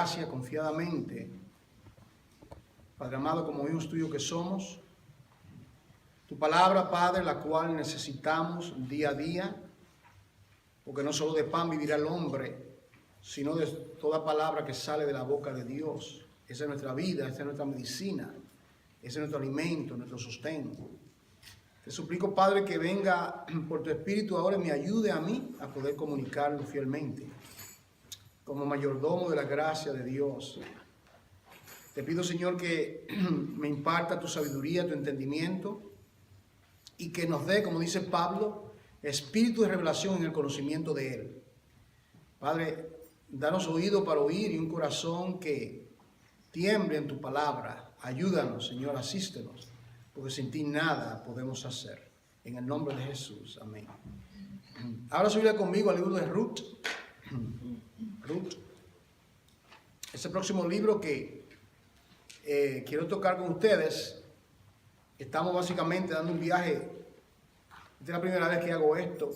gracia confiadamente, Padre amado, como hijos tuyos que somos, tu palabra, Padre, la cual necesitamos día a día, porque no solo de pan vivirá el hombre, sino de toda palabra que sale de la boca de Dios. Esa es nuestra vida, esa es nuestra medicina, ese es nuestro alimento, nuestro sustento. Te suplico, Padre, que venga por tu Espíritu ahora y me ayude a mí a poder comunicarlo fielmente, como mayordomo de la gracia de Dios. Te pido, Señor, que me imparta tu sabiduría, tu entendimiento, y que nos dé, como dice Pablo, espíritu de revelación en el conocimiento de Él. Padre, danos oído para oír y un corazón que tiemble en tu palabra. Ayúdanos, Señor, asístenos, porque sin ti nada podemos hacer. En el nombre de Jesús, amén. Ahora subirá conmigo al libro de Ruth. Ruth. Ese próximo libro que quiero tocar con ustedes. Estamos básicamente dando un viaje. Esta es la primera vez que hago esto.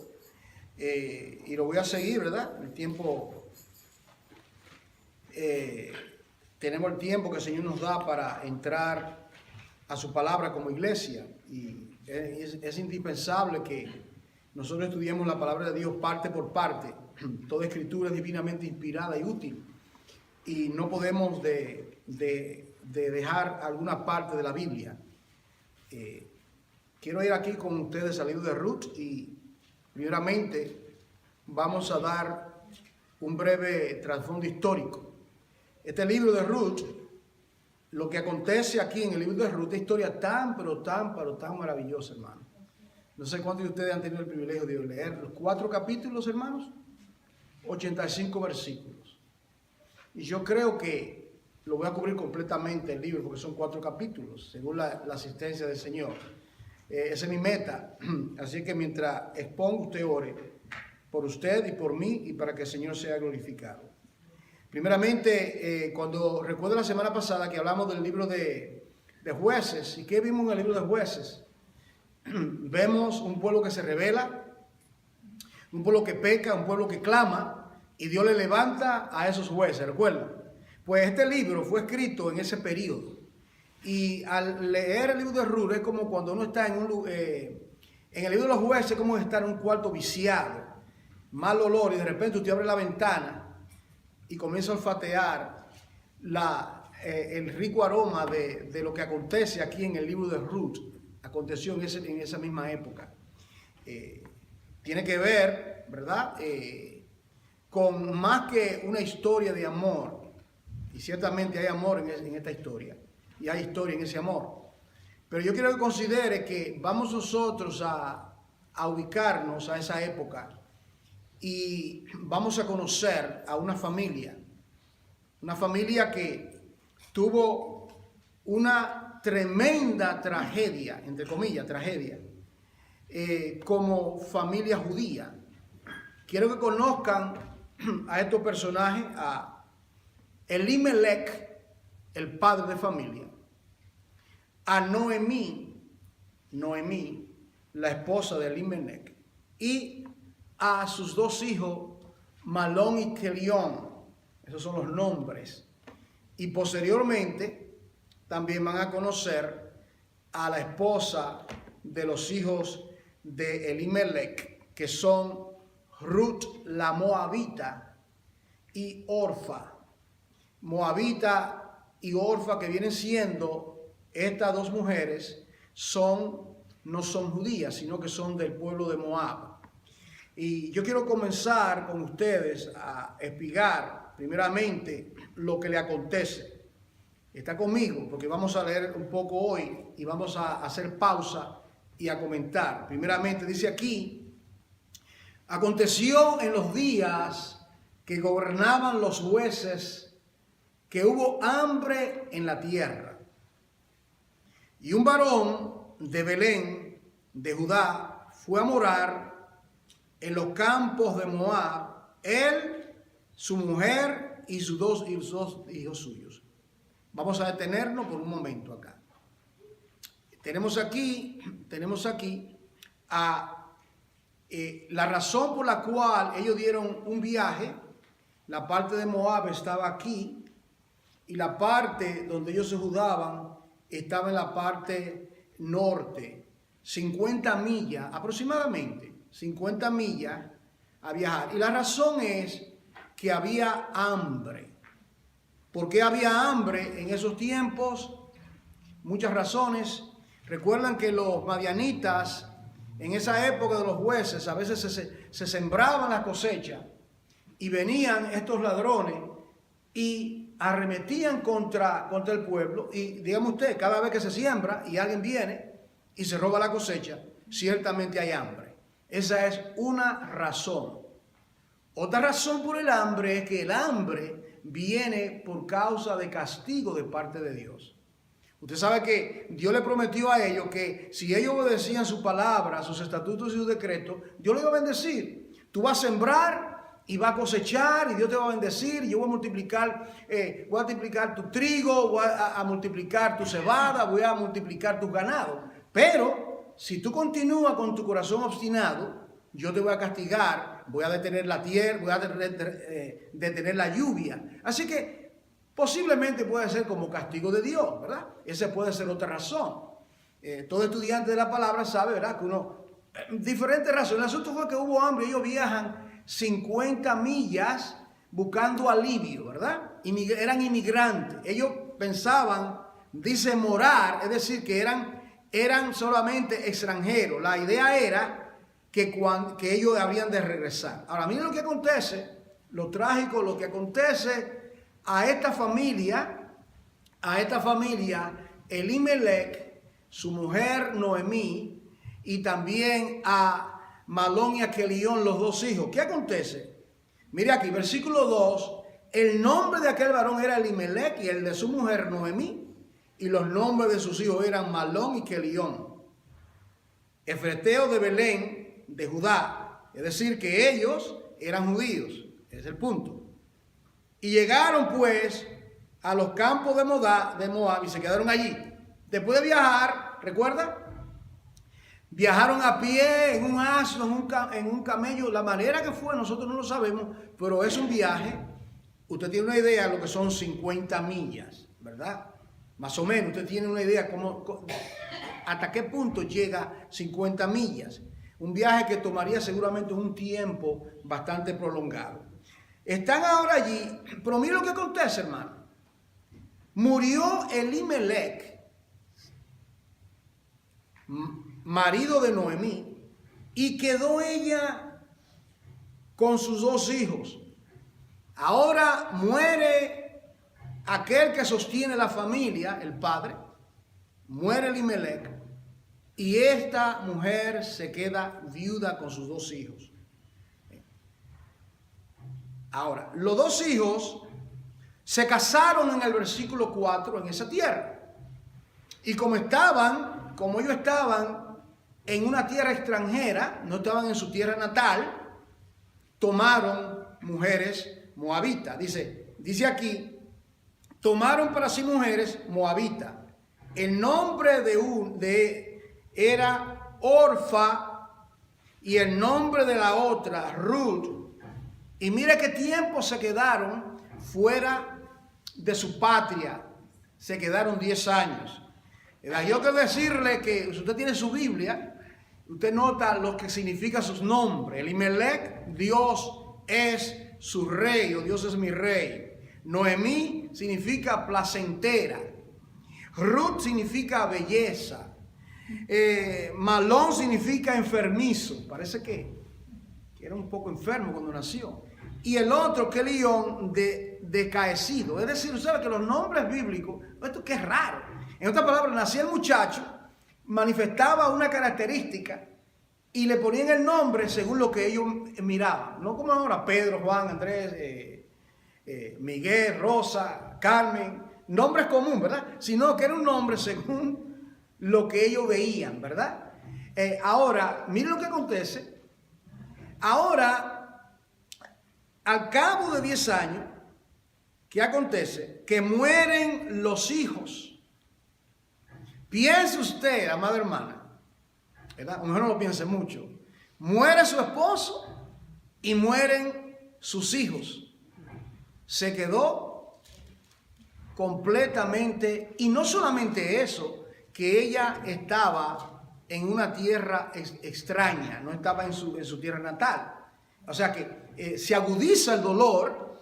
Y lo voy a seguir, ¿verdad? El tiempo. Tenemos el tiempo que el Señor nos da para entrar a su palabra como iglesia. Y es indispensable que nosotros estudiemos la palabra de Dios parte por parte. Toda escritura es divinamente inspirada y útil. Y no podemos de dejar alguna parte de la Biblia. Quiero ir aquí con ustedes al libro de Ruth y primeramente vamos a dar un breve trasfondo histórico. Este libro de Ruth, lo que acontece aquí en el libro de Ruth, es historia tan maravillosa, hermano. No sé cuántos de ustedes han tenido el privilegio de leer los 4 capítulos, hermanos, 85 versículos. Y yo creo que lo voy a cubrir completamente el libro porque son 4 capítulos, según la asistencia del Señor. Esa es mi meta. Así que mientras expongo, usted ore por usted y por mí y para que el Señor sea glorificado. Primeramente, cuando recuerdo la semana pasada que hablamos del libro de Jueces, ¿y qué vimos en el libro de Jueces? Vemos un pueblo que se rebela, un pueblo que peca, un pueblo que clama, y Dios le levanta a esos jueces, ¿recuerdan? Pues este libro fue escrito en ese periodo. Y al leer el libro de Ruth es como cuando uno está en el libro de los jueces, es como estar en un cuarto viciado, mal olor, y de repente usted abre la ventana y comienza a olfatear el rico aroma de lo que acontece aquí en el libro de Ruth. Aconteció en esa misma época. Tiene que ver, ¿verdad? Con más que una historia de amor. Y ciertamente hay amor en esta historia. Y hay historia en ese amor. Pero yo quiero que considere que vamos nosotros a ubicarnos a esa época. Y vamos a conocer a una familia. Una familia que tuvo una tremenda tragedia, entre comillas, tragedia, como familia judía. Quiero que conozcan a estos personajes, a Elimelech, el padre de familia, a Noemí, la esposa de Elimelech, y a sus 2 hijos, Malón y Kelión. Esos son los nombres. Y posteriormente también van a conocer a la esposa de los hijos de Elimelech, que son Ruth la Moabita y Orfa. Moabita y Orfa, que vienen siendo estas 2 mujeres, no son judías, sino que son del pueblo de Moab. Y yo quiero comenzar con ustedes a explicar primeramente lo que le acontece. Está conmigo porque vamos a leer un poco hoy y vamos a hacer pausa y a comentar. Primeramente dice aquí: aconteció en los días que gobernaban los jueces que hubo hambre en la tierra. Y un varón de Belén, de Judá, fue a morar en los campos de Moab, él, su mujer y sus dos hijos suyos. Vamos a detenernos por un momento acá. Tenemos aquí la razón por la cual ellos dieron un viaje. La parte de Moab estaba aquí y la parte donde ellos se judaban estaba en la parte norte, 50 millas aproximadamente, 50 millas a viajar. Y la razón es que había hambre. ¿Por qué había hambre en esos tiempos? Muchas razones. Recuerdan que los madianitas, en esa época de los jueces, a veces se sembraban la cosecha y venían estos ladrones y arremetían contra el pueblo. Y dígame usted, cada vez que se siembra y alguien viene y se roba la cosecha, ciertamente hay hambre. Esa es una razón. Otra razón por el hambre es que el hambre viene por causa de castigo de parte de Dios. Usted sabe que Dios le prometió a ellos que si ellos obedecían su palabra, sus estatutos y sus decretos, Dios les iba a bendecir. Tú vas a sembrar y vas a cosechar y Dios te va a bendecir. Y yo voy a multiplicar tu trigo, voy a multiplicar tu cebada, voy a multiplicar tu ganado. Pero si tú continúas con tu corazón obstinado, yo te voy a castigar, voy a detener la tierra, voy a detener la lluvia. Así que posiblemente puede ser como castigo de Dios, ¿verdad? Esa puede ser otra razón. Todo estudiante de la palabra sabe, ¿verdad? Que diferentes razones. El asunto fue que hubo hambre. Ellos viajan 50 millas buscando alivio, ¿verdad? Eran inmigrantes. Ellos pensaban, dice morar, es decir, que eran solamente extranjeros. La idea era que ellos habrían de regresar. Ahora, miren lo que acontece, lo trágico, lo que acontece a esta familia, Elimelech, su mujer Noemí, y también a Malón y a Kelión, los dos hijos. ¿Qué acontece? Mire aquí, versículo 2, el nombre de aquel varón era Elimelech y el de su mujer Noemí, y los nombres de sus hijos eran Malón y Kelión, efreteos de Belén, de Judá. Es decir, que ellos eran judíos. Ese es el punto. Y llegaron pues a los campos de Moab y se quedaron allí. Después de viajar, ¿recuerda? Viajaron a pie, en un asno, en un camello. La manera que fue, nosotros no lo sabemos, pero es un viaje. Usted tiene una idea de lo que son 50 millas, ¿verdad? Más o menos, usted tiene una idea hasta qué punto llega 50 millas. Un viaje que tomaría seguramente un tiempo bastante prolongado. Están ahora allí, pero mire lo que acontece, hermano. Murió Elimelech, marido de Noemí, y quedó ella con sus dos hijos. Ahora muere aquel que sostiene la familia, el padre, muere Elimelech, y esta mujer se queda viuda con sus dos hijos. Ahora, los dos hijos se casaron en el versículo 4 en esa tierra. Y como ellos estaban en una tierra extranjera, no estaban en su tierra natal, tomaron mujeres moabitas. Dice aquí, tomaron para sí mujeres moabitas. El nombre era Orfa y el nombre de la otra, Ruth. Y mire qué tiempo se quedaron fuera de su patria. Se quedaron 10 años. Yo quiero decirle que si usted tiene su Biblia, usted nota lo que significa sus nombres. Elimelech, Dios es su rey, o Dios es mi rey. Noemí significa placentera. Ruth significa belleza. Malón significa enfermizo. Parece que era un poco enfermo cuando nació. Y el otro, Kelión, decaecido. Es decir, usted sabe que los nombres bíblicos, esto que es raro. En otras palabras, nacía el muchacho, manifestaba una característica y le ponían el nombre según lo que ellos miraban. No como ahora Pedro, Juan, Andrés, Miguel, Rosa, Carmen. Nombres comunes, ¿verdad? Sino que era un nombre según lo que ellos veían, ¿verdad? Ahora, miren lo que acontece. Ahora, al cabo de 10 años, ¿qué acontece? Que mueren los hijos. Piense usted, amada hermana, ¿verdad? A lo mejor no lo piense mucho. Muere su esposo y mueren sus hijos. Se quedó completamente, y no solamente eso, que ella estaba en una tierra extraña, no estaba en su tierra natal. O sea que se agudiza el dolor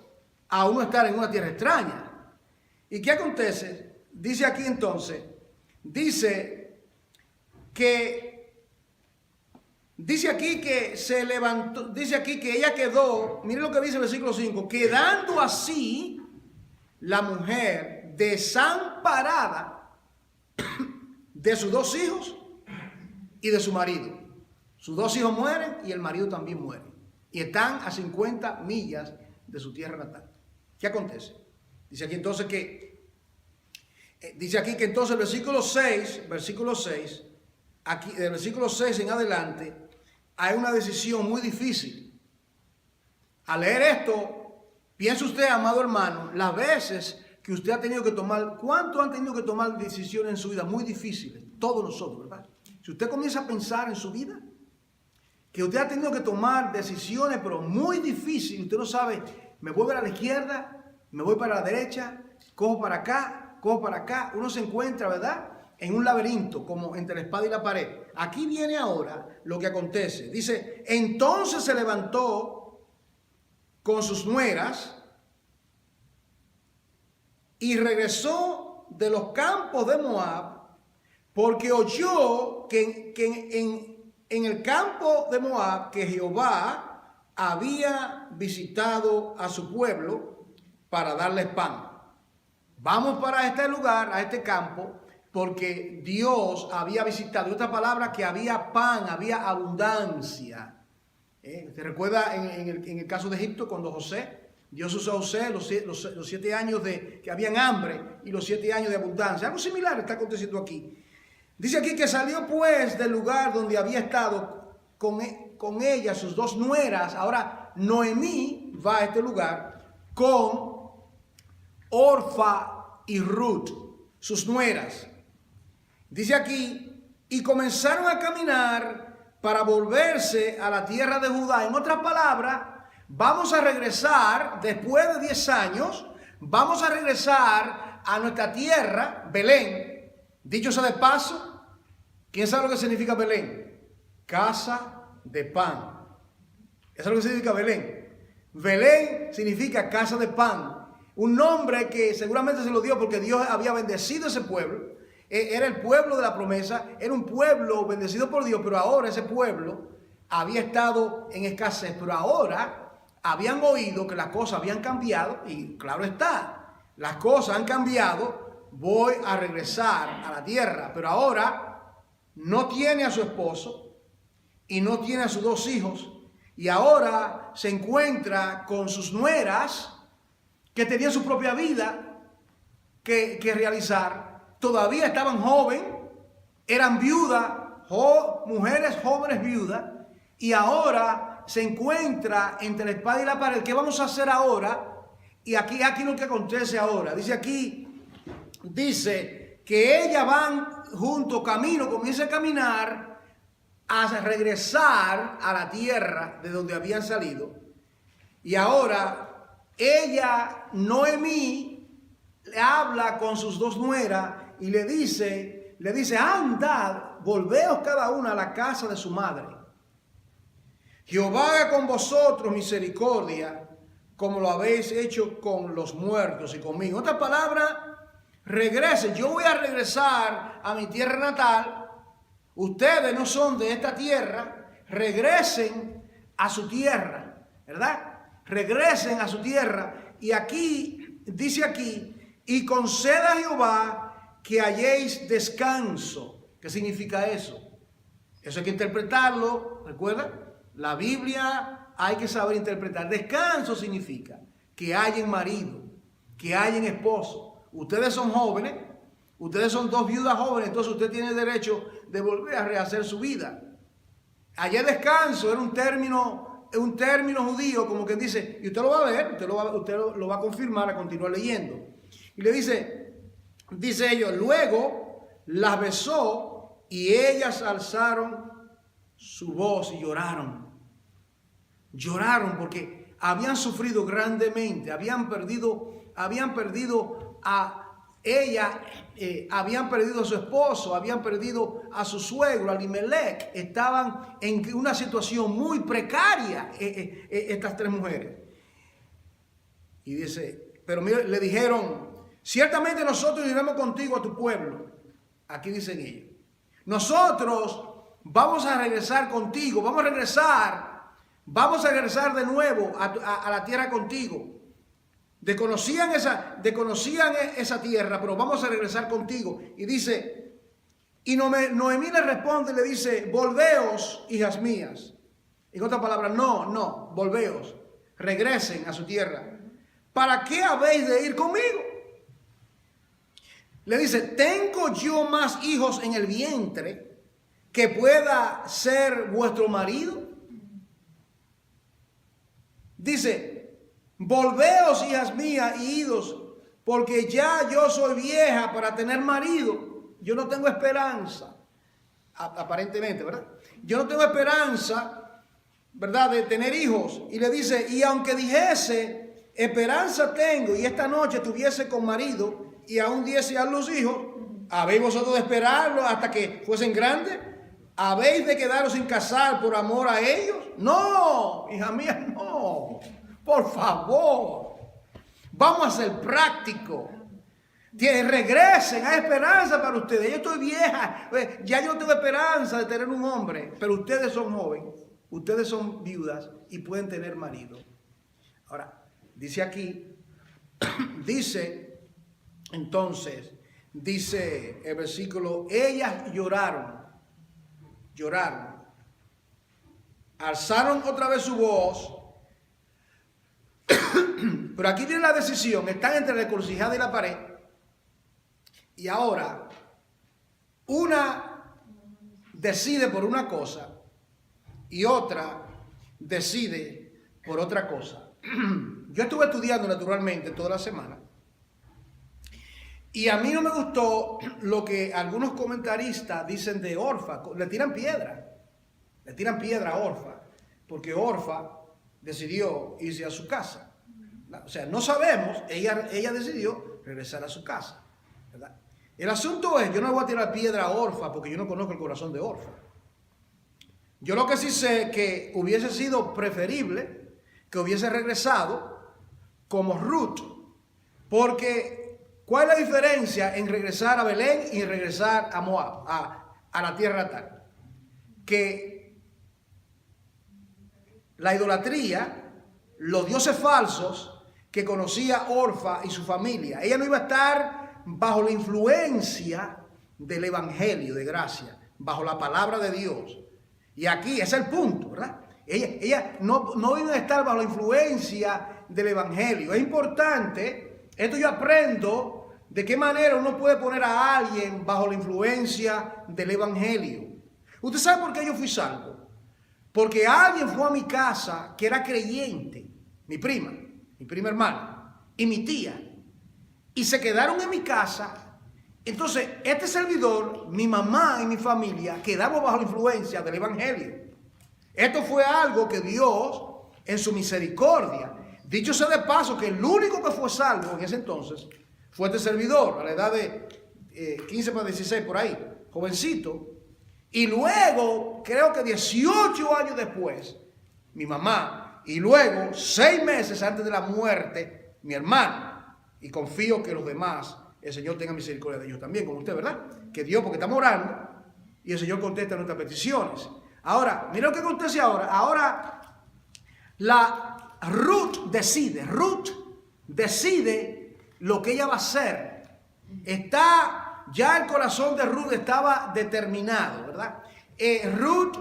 a uno estar en una tierra extraña. ¿Y qué acontece? Dice aquí entonces, dice aquí que se levantó, dice aquí que ella quedó, mire lo que dice el versículo 5, quedando así la mujer desamparada de sus 2 hijos y de su marido. Sus 2 hijos mueren y el marido también muere. Y están a 50 millas de su tierra natal. ¿Qué acontece? Dice aquí entonces que entonces el versículo 6, aquí del versículo 6 en adelante, hay una decisión muy difícil. Al leer esto, piense usted, amado hermano, las veces que usted ha tenido que tomar, ¿cuánto han tenido que tomar decisiones en su vida muy difíciles? Todos nosotros, ¿verdad? Si usted comienza a pensar en su vida, que usted ha tenido que tomar decisiones, pero muy difíciles, usted no sabe, me voy para la izquierda, me voy para la derecha, cojo para acá, uno se encuentra, ¿verdad?, en un laberinto, como entre la espada y la pared. Aquí viene ahora lo que acontece. Dice, entonces se levantó con sus nueras y regresó de los campos de Moab, porque oyó que en el campo de Moab que Jehová había visitado a su pueblo para darles pan. Vamos para este lugar, a este campo, porque Dios había visitado. Esta palabra que había pan, había abundancia. ¿Se recuerda en el caso de Egipto cuando Dios usó a José los 7 años que habían hambre y los 7 años de abundancia? Algo similar está aconteciendo aquí. Dice aquí que salió pues del lugar donde había estado con ella, sus 2 nueras. Ahora Noemí va a este lugar con Orfa y Ruth, sus nueras. Dice aquí, y comenzaron a caminar para volverse a la tierra de Judá. En otras palabras, vamos a regresar, después de 10 años, vamos a regresar a nuestra tierra, Belén. Dicho sea de paso, ¿quién sabe lo que significa Belén? Casa de pan. Eso es lo que significa Belén. Belén significa casa de pan. Un nombre que seguramente se lo dio porque Dios había bendecido ese pueblo. Era el pueblo de la promesa, era un pueblo bendecido por Dios, pero ahora ese pueblo había estado en escasez, pero ahora habían oído que las cosas habían cambiado y claro está, las cosas han cambiado, voy a regresar a la tierra, pero ahora no tiene a su esposo y no tiene a sus 2 hijos y ahora se encuentra con sus nueras que tenían su propia vida que realizar. Todavía estaban jóvenes, eran viudas, mujeres jóvenes viudas, y ahora se encuentra entre la espada y la pared. ¿Qué vamos a hacer ahora? Y aquí lo que acontece ahora. Dice que ellas van junto, comienza a caminar a regresar a la tierra de donde habían salido. Y ahora ella, Noemí, le habla con sus 2 nueras y le dice, andad, volveos cada una a la casa de su madre. Jehová haga con vosotros misericordia, como lo habéis hecho con los muertos y conmigo. En otras palabras, regresen. Yo voy a regresar a mi tierra natal. Ustedes no son de esta tierra. Regresen a su tierra, ¿verdad? Regresen a su tierra. Y aquí, dice aquí, y conceda a Jehová que halléis descanso. ¿Qué significa eso? Eso hay que interpretarlo, ¿recuerda? La Biblia hay que saber interpretar. Descanso significa que hallen marido, que hallen esposo. Ustedes son jóvenes, ustedes son 2 viudas jóvenes, entonces usted tiene derecho de volver a rehacer su vida. Hallé descanso era un término judío, como que dice, y usted lo va a ver, usted lo va a confirmar a continuar leyendo. Y le dice ellos, luego las besó y ellas alzaron su voz y lloraron. Lloraron porque habían sufrido grandemente, habían perdido a ella habían perdido a su esposo, habían perdido a su suegro, Elimelech, estaban en una situación muy precaria estas tres mujeres. Y dice, pero mire, le dijeron, ciertamente nosotros iremos contigo a tu pueblo. Aquí dicen ellos, nosotros vamos a regresar contigo, vamos a regresar de nuevo a la tierra contigo. Desconocían esa tierra, pero vamos a regresar contigo. Y dice, y Noemí le responde y le dice, volveos, hijas mías. En otras palabras, no, volveos, regresen a su tierra. ¿Para qué habéis de ir conmigo? Le dice, ¿tengo yo más hijos en el vientre que pueda ser vuestro marido? Dice, volveos, hijas mías, y idos, porque ya yo soy vieja para tener marido. Yo no tengo esperanza, aparentemente, ¿verdad? Yo no tengo esperanza, ¿verdad?, de tener hijos. Y le dice, y aunque dijese, esperanza tengo, y esta noche tuviese con marido, y aún diese a los hijos, ¿habéis vosotros de esperarlo hasta que fuesen grandes? ¿Habéis de quedaros sin casar por amor a ellos? No, hija mía, no. Por favor, vamos a ser prácticos. Regresen, hay esperanza para ustedes. Yo estoy vieja, ya yo no tengo esperanza de tener un hombre, pero ustedes son jóvenes, ustedes son viudas y pueden tener marido. Ahora, dice aquí, dice el versículo, ellas lloraron, alzaron otra vez su voz. Pero aquí viene la decisión, están entre la encrucijada y la pared. Y ahora, una decide por una cosa y otra decide por otra cosa. Yo estuve estudiando naturalmente toda la semana y a mí no me gustó lo que algunos comentaristas dicen de Orfa. Le tiran piedra a Orfa, porque Orfa decidió irse a su casa. O sea, no sabemos, ella decidió regresar a su casa, ¿verdad? El asunto es, yo no voy a tirar piedra a Orfa porque yo no conozco el corazón de Orfa. Yo lo que sí sé que hubiese sido preferible que hubiese regresado como Ruth, porque ¿cuál es la diferencia en regresar a Belén y regresar a Moab, a la tierra natal? Que la idolatría, los dioses falsos que conocía Orfa y su familia, ella no iba a estar bajo la influencia del evangelio de gracia, bajo la palabra de Dios. Y aquí ese es el punto, ¿verdad? Ella no iba a estar bajo la influencia del evangelio. Es importante, esto yo aprendo de qué manera uno puede poner a alguien bajo la influencia del evangelio. ¿Usted sabe por qué yo fui salvo? Porque alguien fue a mi casa que era creyente, mi prima hermana y mi tía, y se quedaron en mi casa. Entonces, este servidor, mi mamá y mi familia quedamos bajo la influencia del evangelio. Esto fue algo que Dios, en su misericordia, dicho sea de paso, que el único que fue salvo en ese entonces fue este servidor, a la edad de 15 para 16, por ahí, jovencito. Y luego, creo que 18 años después, mi mamá, y luego 6 meses antes de la muerte, mi hermano. Y confío que los demás, el Señor tenga misericordia de ellos también, como usted, ¿verdad? Que Dios, porque estamos orando, y el Señor contesta nuestras peticiones. Ahora, mira lo que acontece ahora. Ahora, Ruth decide lo que ella va a hacer. Ya el corazón de Ruth estaba determinado, ¿verdad? Ruth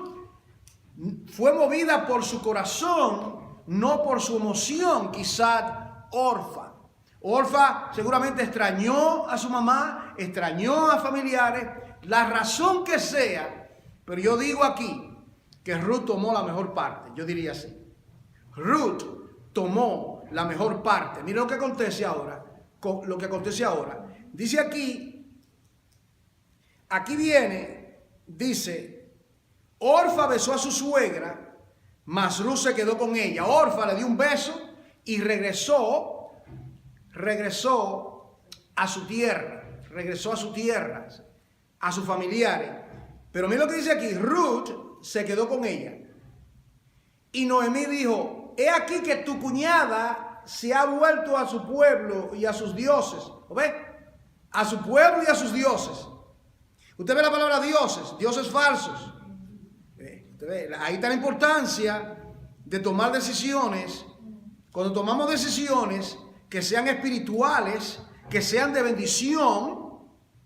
fue movida por su corazón, no por su emoción, quizás Orfa seguramente extrañó a su mamá, extrañó a familiares, la razón que sea, pero yo digo aquí que Ruth tomó la mejor parte, yo diría así. Ruth tomó la mejor parte. Mira lo que acontece ahora, Dice aquí viene, dice, Orfa besó a su suegra, mas Ruth se quedó con ella. Orfa le dio un beso y regresó a su tierra, regresó a su tierra, a sus familiares. Pero mira lo que dice aquí, Ruth se quedó con ella. Y Noemí dijo, he aquí que tu cuñada se ha vuelto a su pueblo y a sus dioses. ¿Lo ve? A su pueblo y a sus dioses. Usted ve la palabra dioses, dioses falsos. Usted ve, ahí está la importancia de tomar decisiones. Cuando tomamos decisiones que sean espirituales, que sean de bendición,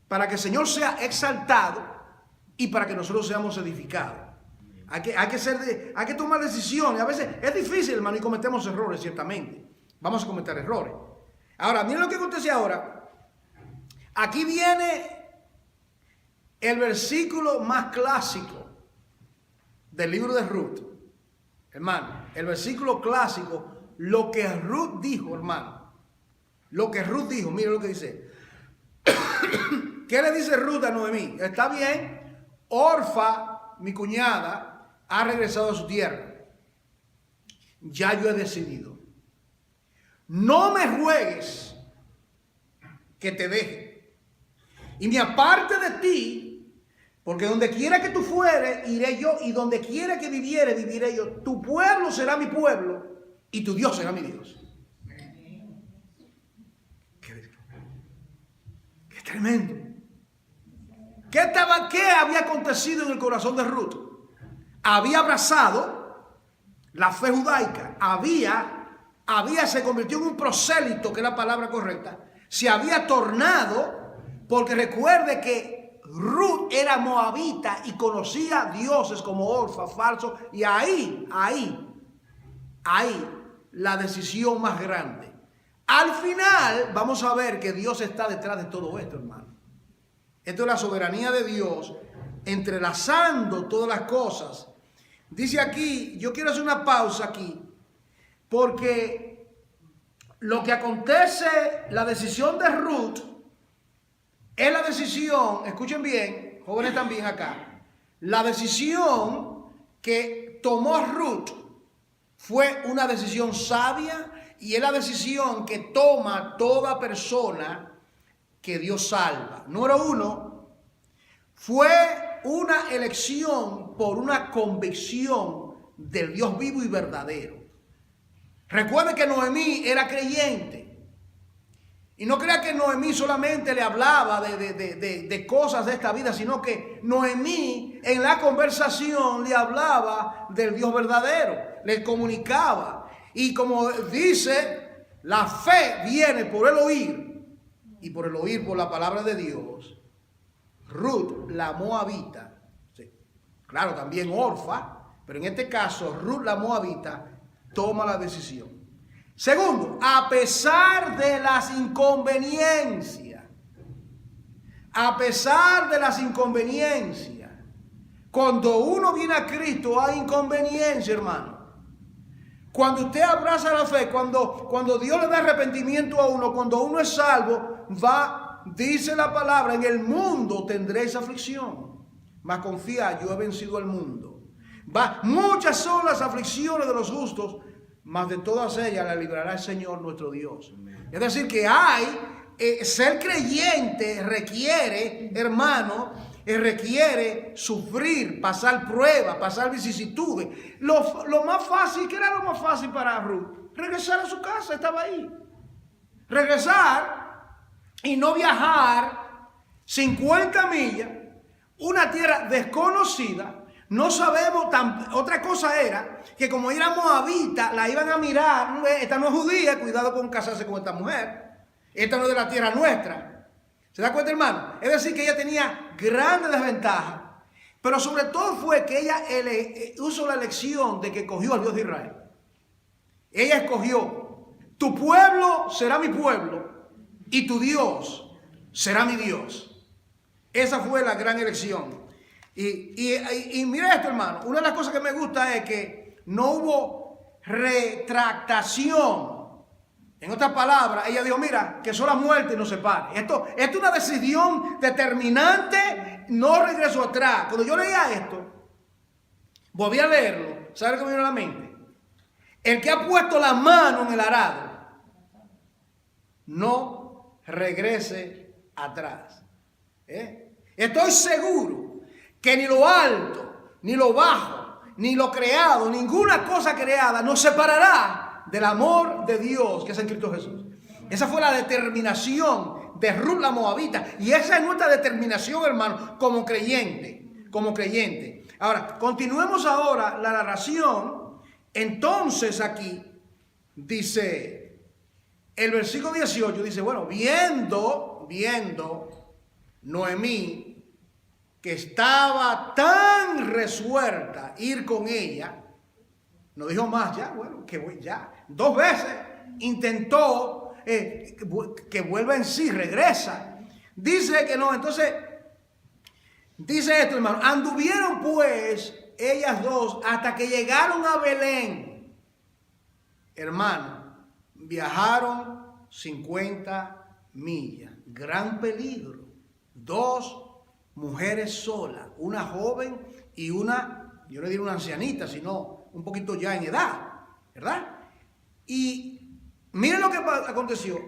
para que el Señor sea exaltado y para que nosotros seamos edificados. Hay que tomar decisiones. A veces es difícil, hermano, y cometemos errores, ciertamente. Vamos a cometer errores. Ahora, miren lo que acontece ahora. Aquí viene el versículo más clásico del libro de Ruth. Hermano, el versículo clásico, lo que Ruth dijo, hermano. Lo que Ruth dijo, miren lo que dice. ¿Qué le dice Ruth a Noemí? Está bien, Orfa, mi cuñada, ha regresado a su tierra. Ya yo he decidido. No me ruegues que te deje. Y me aparte de ti, porque donde quiera que tú fueres, iré yo, y donde quiera que viviere, viviré yo. Tu pueblo será mi pueblo, y tu Dios será mi Dios. Qué tremendo. ¿Qué había acontecido en el corazón de Ruth? Había abrazado la fe judaica, se convirtió en un prosélito, que es la palabra correcta, se había tornado, porque recuerde que Ruth era moabita y conocía dioses como Orfa, falso, y ahí la decisión más grande. Al final vamos a ver que Dios está detrás de todo esto, hermano. Esto es la soberanía de Dios, entrelazando todas las cosas. Dice aquí, yo quiero hacer una pausa aquí, porque lo que acontece, la decisión de Ruth, es la decisión, escuchen bien, jóvenes también acá, la decisión que tomó Ruth fue una decisión sabia y es la decisión que toma toda persona que Dios salva. Número uno, fue una elección por una convicción del Dios vivo y verdadero. Recuerde que Noemí era creyente. Y no crea que Noemí solamente le hablaba de cosas de esta vida, sino que Noemí en la conversación le hablaba del Dios verdadero, le comunicaba. Y como dice, la fe viene por el oír, y por el oír por la palabra de Dios. Ruth, la moabita, sí, claro, también Orfa, pero en este caso Ruth, la moabita, toma la decisión. Segundo, a pesar de las inconveniencias, cuando uno viene a Cristo hay inconveniencia, hermano. Cuando usted abraza la fe, cuando Dios le da arrepentimiento a uno, cuando uno es salvo, dice la palabra, en el mundo tendréis aflicción, mas confía, yo he vencido al mundo. Muchas son las aflicciones de los justos, mas de todas ellas la librará el Señor nuestro Dios. Es decir, que ser creyente requiere, hermano, requiere sufrir, pasar pruebas, pasar vicisitudes. Lo más fácil, ¿qué era lo más fácil para Ruth? Regresar a su casa, estaba ahí. Regresar y no viajar 50 millas, una tierra desconocida. No sabemos, otra cosa era que como era moabita, la iban a mirar, esta no es judía, cuidado con casarse con esta mujer, esta no es de la tierra nuestra. ¿Se da cuenta, hermano? Es decir, que ella tenía grandes desventajas, pero sobre todo fue que ella usó la elección de que cogió al Dios de Israel. Ella escogió, tu pueblo será mi pueblo y tu Dios será mi Dios. Esa fue la gran elección. Y mira esto, hermano, una de las cosas que me gusta es que no hubo retractación. En otras palabras, ella dijo, mira, que solo la muerte nos separe. Esto es una decisión determinante, no regreso atrás. Cuando yo leía esto, volví a leerlo, ¿sabes lo que me vino a la mente? El que ha puesto la mano en el arado no regrese atrás. Estoy seguro que ni lo alto, ni lo bajo, ni lo creado, ninguna cosa creada nos separará del amor de Dios que es en Cristo Jesús. Esa fue la determinación de Ruth la Moabita. Y esa es nuestra determinación, hermano, como creyente. Como creyente. Ahora, continuemos ahora la narración. Entonces aquí dice, el versículo 18 dice, bueno, viendo Noemí que estaba tan resuelta ir con ella, no dijo más, ya, bueno, que voy ya. 2 veces intentó que vuelva en sí, regresa. Dice que no, entonces, dice esto, hermano, anduvieron pues ellas dos hasta que llegaron a Belén. Hermano, viajaron 50 millas, gran peligro. 2 mujeres solas, una joven y una, yo no diría una ancianita, sino un poquito ya en edad, ¿verdad? Y miren lo que aconteció.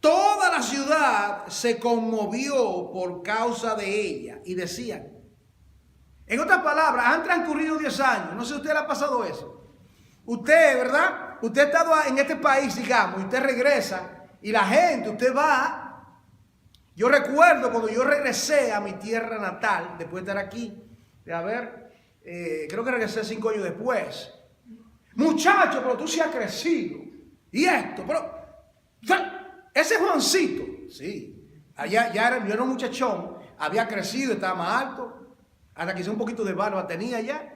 Toda la ciudad se conmovió por causa de ella y decían, en otras palabras, han transcurrido 10 años, no sé si a usted le ha pasado eso. Usted, ¿verdad? Usted ha estado en este país, digamos, y usted regresa y la gente, usted va. Yo recuerdo cuando yo regresé a mi tierra natal, después de estar aquí, creo que regresé 5 años después. Muchacho, pero tú sí has crecido. Y esto, pero ese Juancito, sí, allá yo era un muchachón, había crecido, estaba más alto, hasta quizá un poquito de barba tenía ya.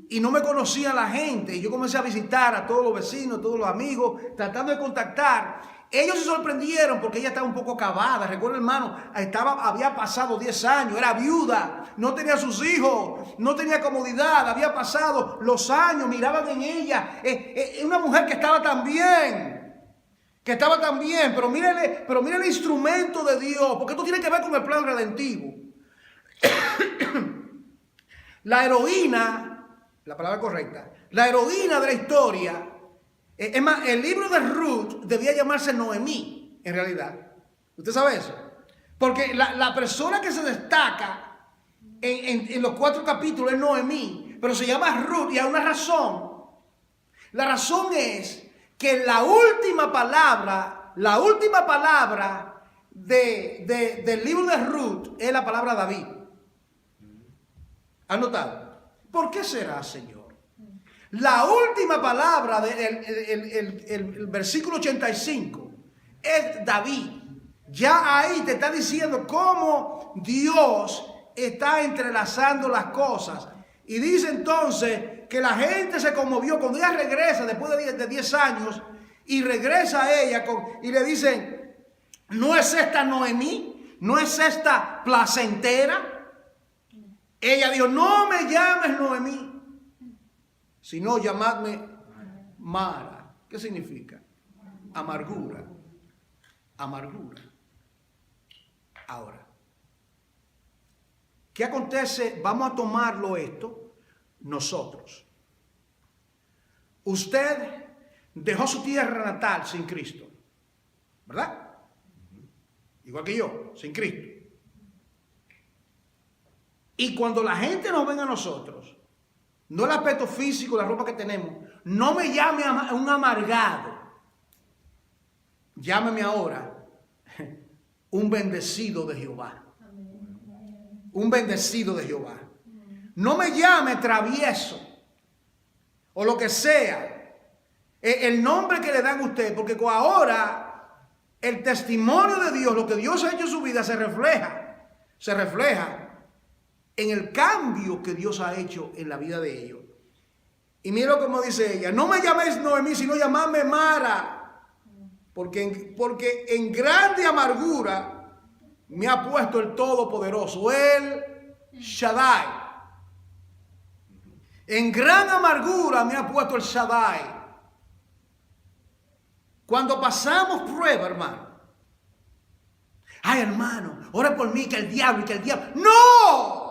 Y no me conocía la gente. Y yo comencé a visitar a todos los vecinos, todos los amigos, tratando de contactar. Ellos se sorprendieron porque ella estaba un poco acabada. Recuerda, hermano, había pasado 10 años, era viuda, no tenía sus hijos, no tenía comodidad, había pasado los años, miraban en ella. Una mujer que estaba tan bien, pero mire el instrumento de Dios, porque esto tiene que ver con el plan redentivo. La heroína, la palabra correcta, la heroína de la historia. Es más, el libro de Ruth debía llamarse Noemí, en realidad. ¿Usted sabe eso? Porque la persona que se destaca en los 4 capítulos es Noemí, pero se llama Ruth y hay una razón. La razón es que la última palabra del libro de Ruth es la palabra David. ¿Han notado? ¿Por qué será, Señor? La última palabra del versículo 85 es David. Ya ahí te está diciendo cómo Dios está entrelazando las cosas. Y dice entonces que la gente se conmovió cuando ella regresa después de 10 años y regresa a ella y le dicen, ¿no es esta Noemí? ¿No es esta placentera? Ella dijo, no me llames Noemí, sino llamadme Mara. ¿Qué significa? Amargura. Amargura. Ahora, ¿qué acontece? Vamos a tomarlo esto nosotros. Usted dejó su tierra natal sin Cristo, ¿verdad? Igual que yo, sin Cristo. Y cuando la gente nos ven a nosotros, no el aspecto físico, la ropa que tenemos, no me llame a un amargado. Llámeme ahora un bendecido de Jehová. Un bendecido de Jehová. No me llame travieso o lo que sea. El nombre que le dan a usted, porque ahora el testimonio de Dios, lo que Dios ha hecho en su vida, se refleja en el cambio que Dios ha hecho en la vida de ellos. Y mira cómo dice ella, no me llaméis Noemí, sino llamadme Mara, porque en grande amargura me ha puesto el Todopoderoso, el Shaddai. En gran amargura me ha puesto el Shaddai. Cuando pasamos prueba, hermano, ay, hermano, ora por mí, que el diablo. ¡No!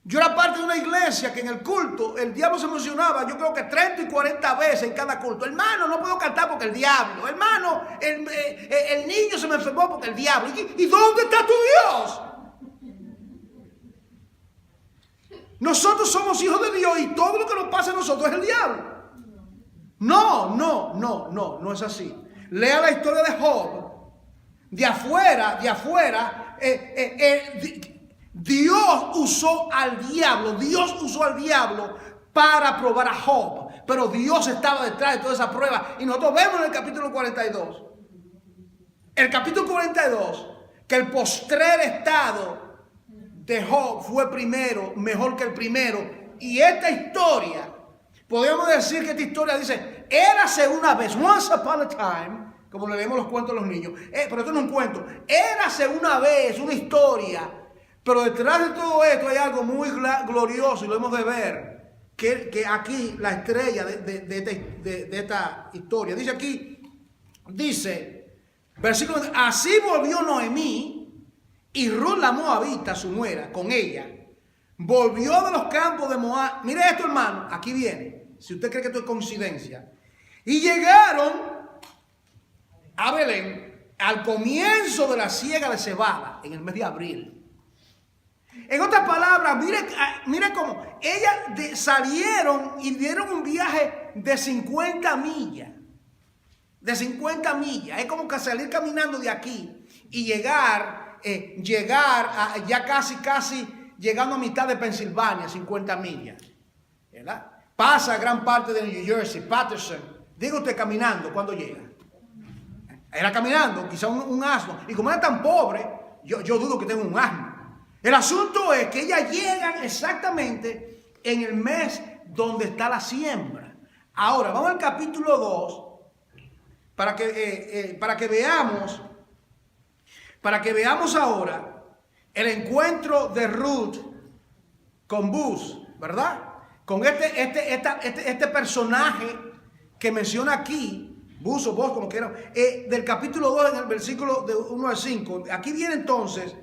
Yo era parte parte de una iglesia que en el culto el diablo se mencionaba, yo creo que 30 y 40 veces en cada culto. Hermano, no puedo cantar porque el diablo. Hermano, el niño se me enfermó porque el diablo. ¿Y dónde está tu Dios? Nosotros somos hijos de Dios y todo lo que nos pasa a nosotros es el diablo. No es así. Lea la historia de Job. De afuera, Dios usó al diablo para probar a Job. Pero Dios estaba detrás de toda esa prueba. Y nosotros vemos en el capítulo 42. El capítulo 42, que el postrer estado de Job fue primero, mejor que el primero. Y esta historia, podemos decir que esta historia dice, érase una vez, once upon a time, como le leemos los cuentos a los niños, pero esto no es un cuento, érase una vez una historia, pero detrás de todo esto hay algo muy glorioso y lo hemos de ver, que aquí la estrella de esta historia, dice aquí, versículo, así volvió Noemí, y Ruth la Moabita, su nuera, con ella, volvió de los campos de Moab. Mire esto, hermano, aquí viene, si usted cree que esto es coincidencia. Y llegaron a Belén al comienzo de la siega de cebada, en el mes de abril. En otras palabras, mire cómo ellas salieron y dieron un viaje de 50 millas. De 50 millas. Es como que salir caminando de aquí y llegar a ya casi llegando a mitad de Pensilvania, 50 millas, ¿verdad? Pasa gran parte de New Jersey, Patterson. Diga usted caminando, ¿cuándo llega? Era caminando, quizá un asno. Y como era tan pobre, yo dudo que tenga un asno. El asunto es que ellas llegan exactamente en el mes donde está la siembra. Ahora, vamos al capítulo 2 para que veamos ahora el encuentro de Ruth con Buz, ¿verdad? Con este personaje que menciona aquí, Buz o Boz, como quieran, del capítulo 2 en el versículo de 1 al 5. Aquí viene entonces,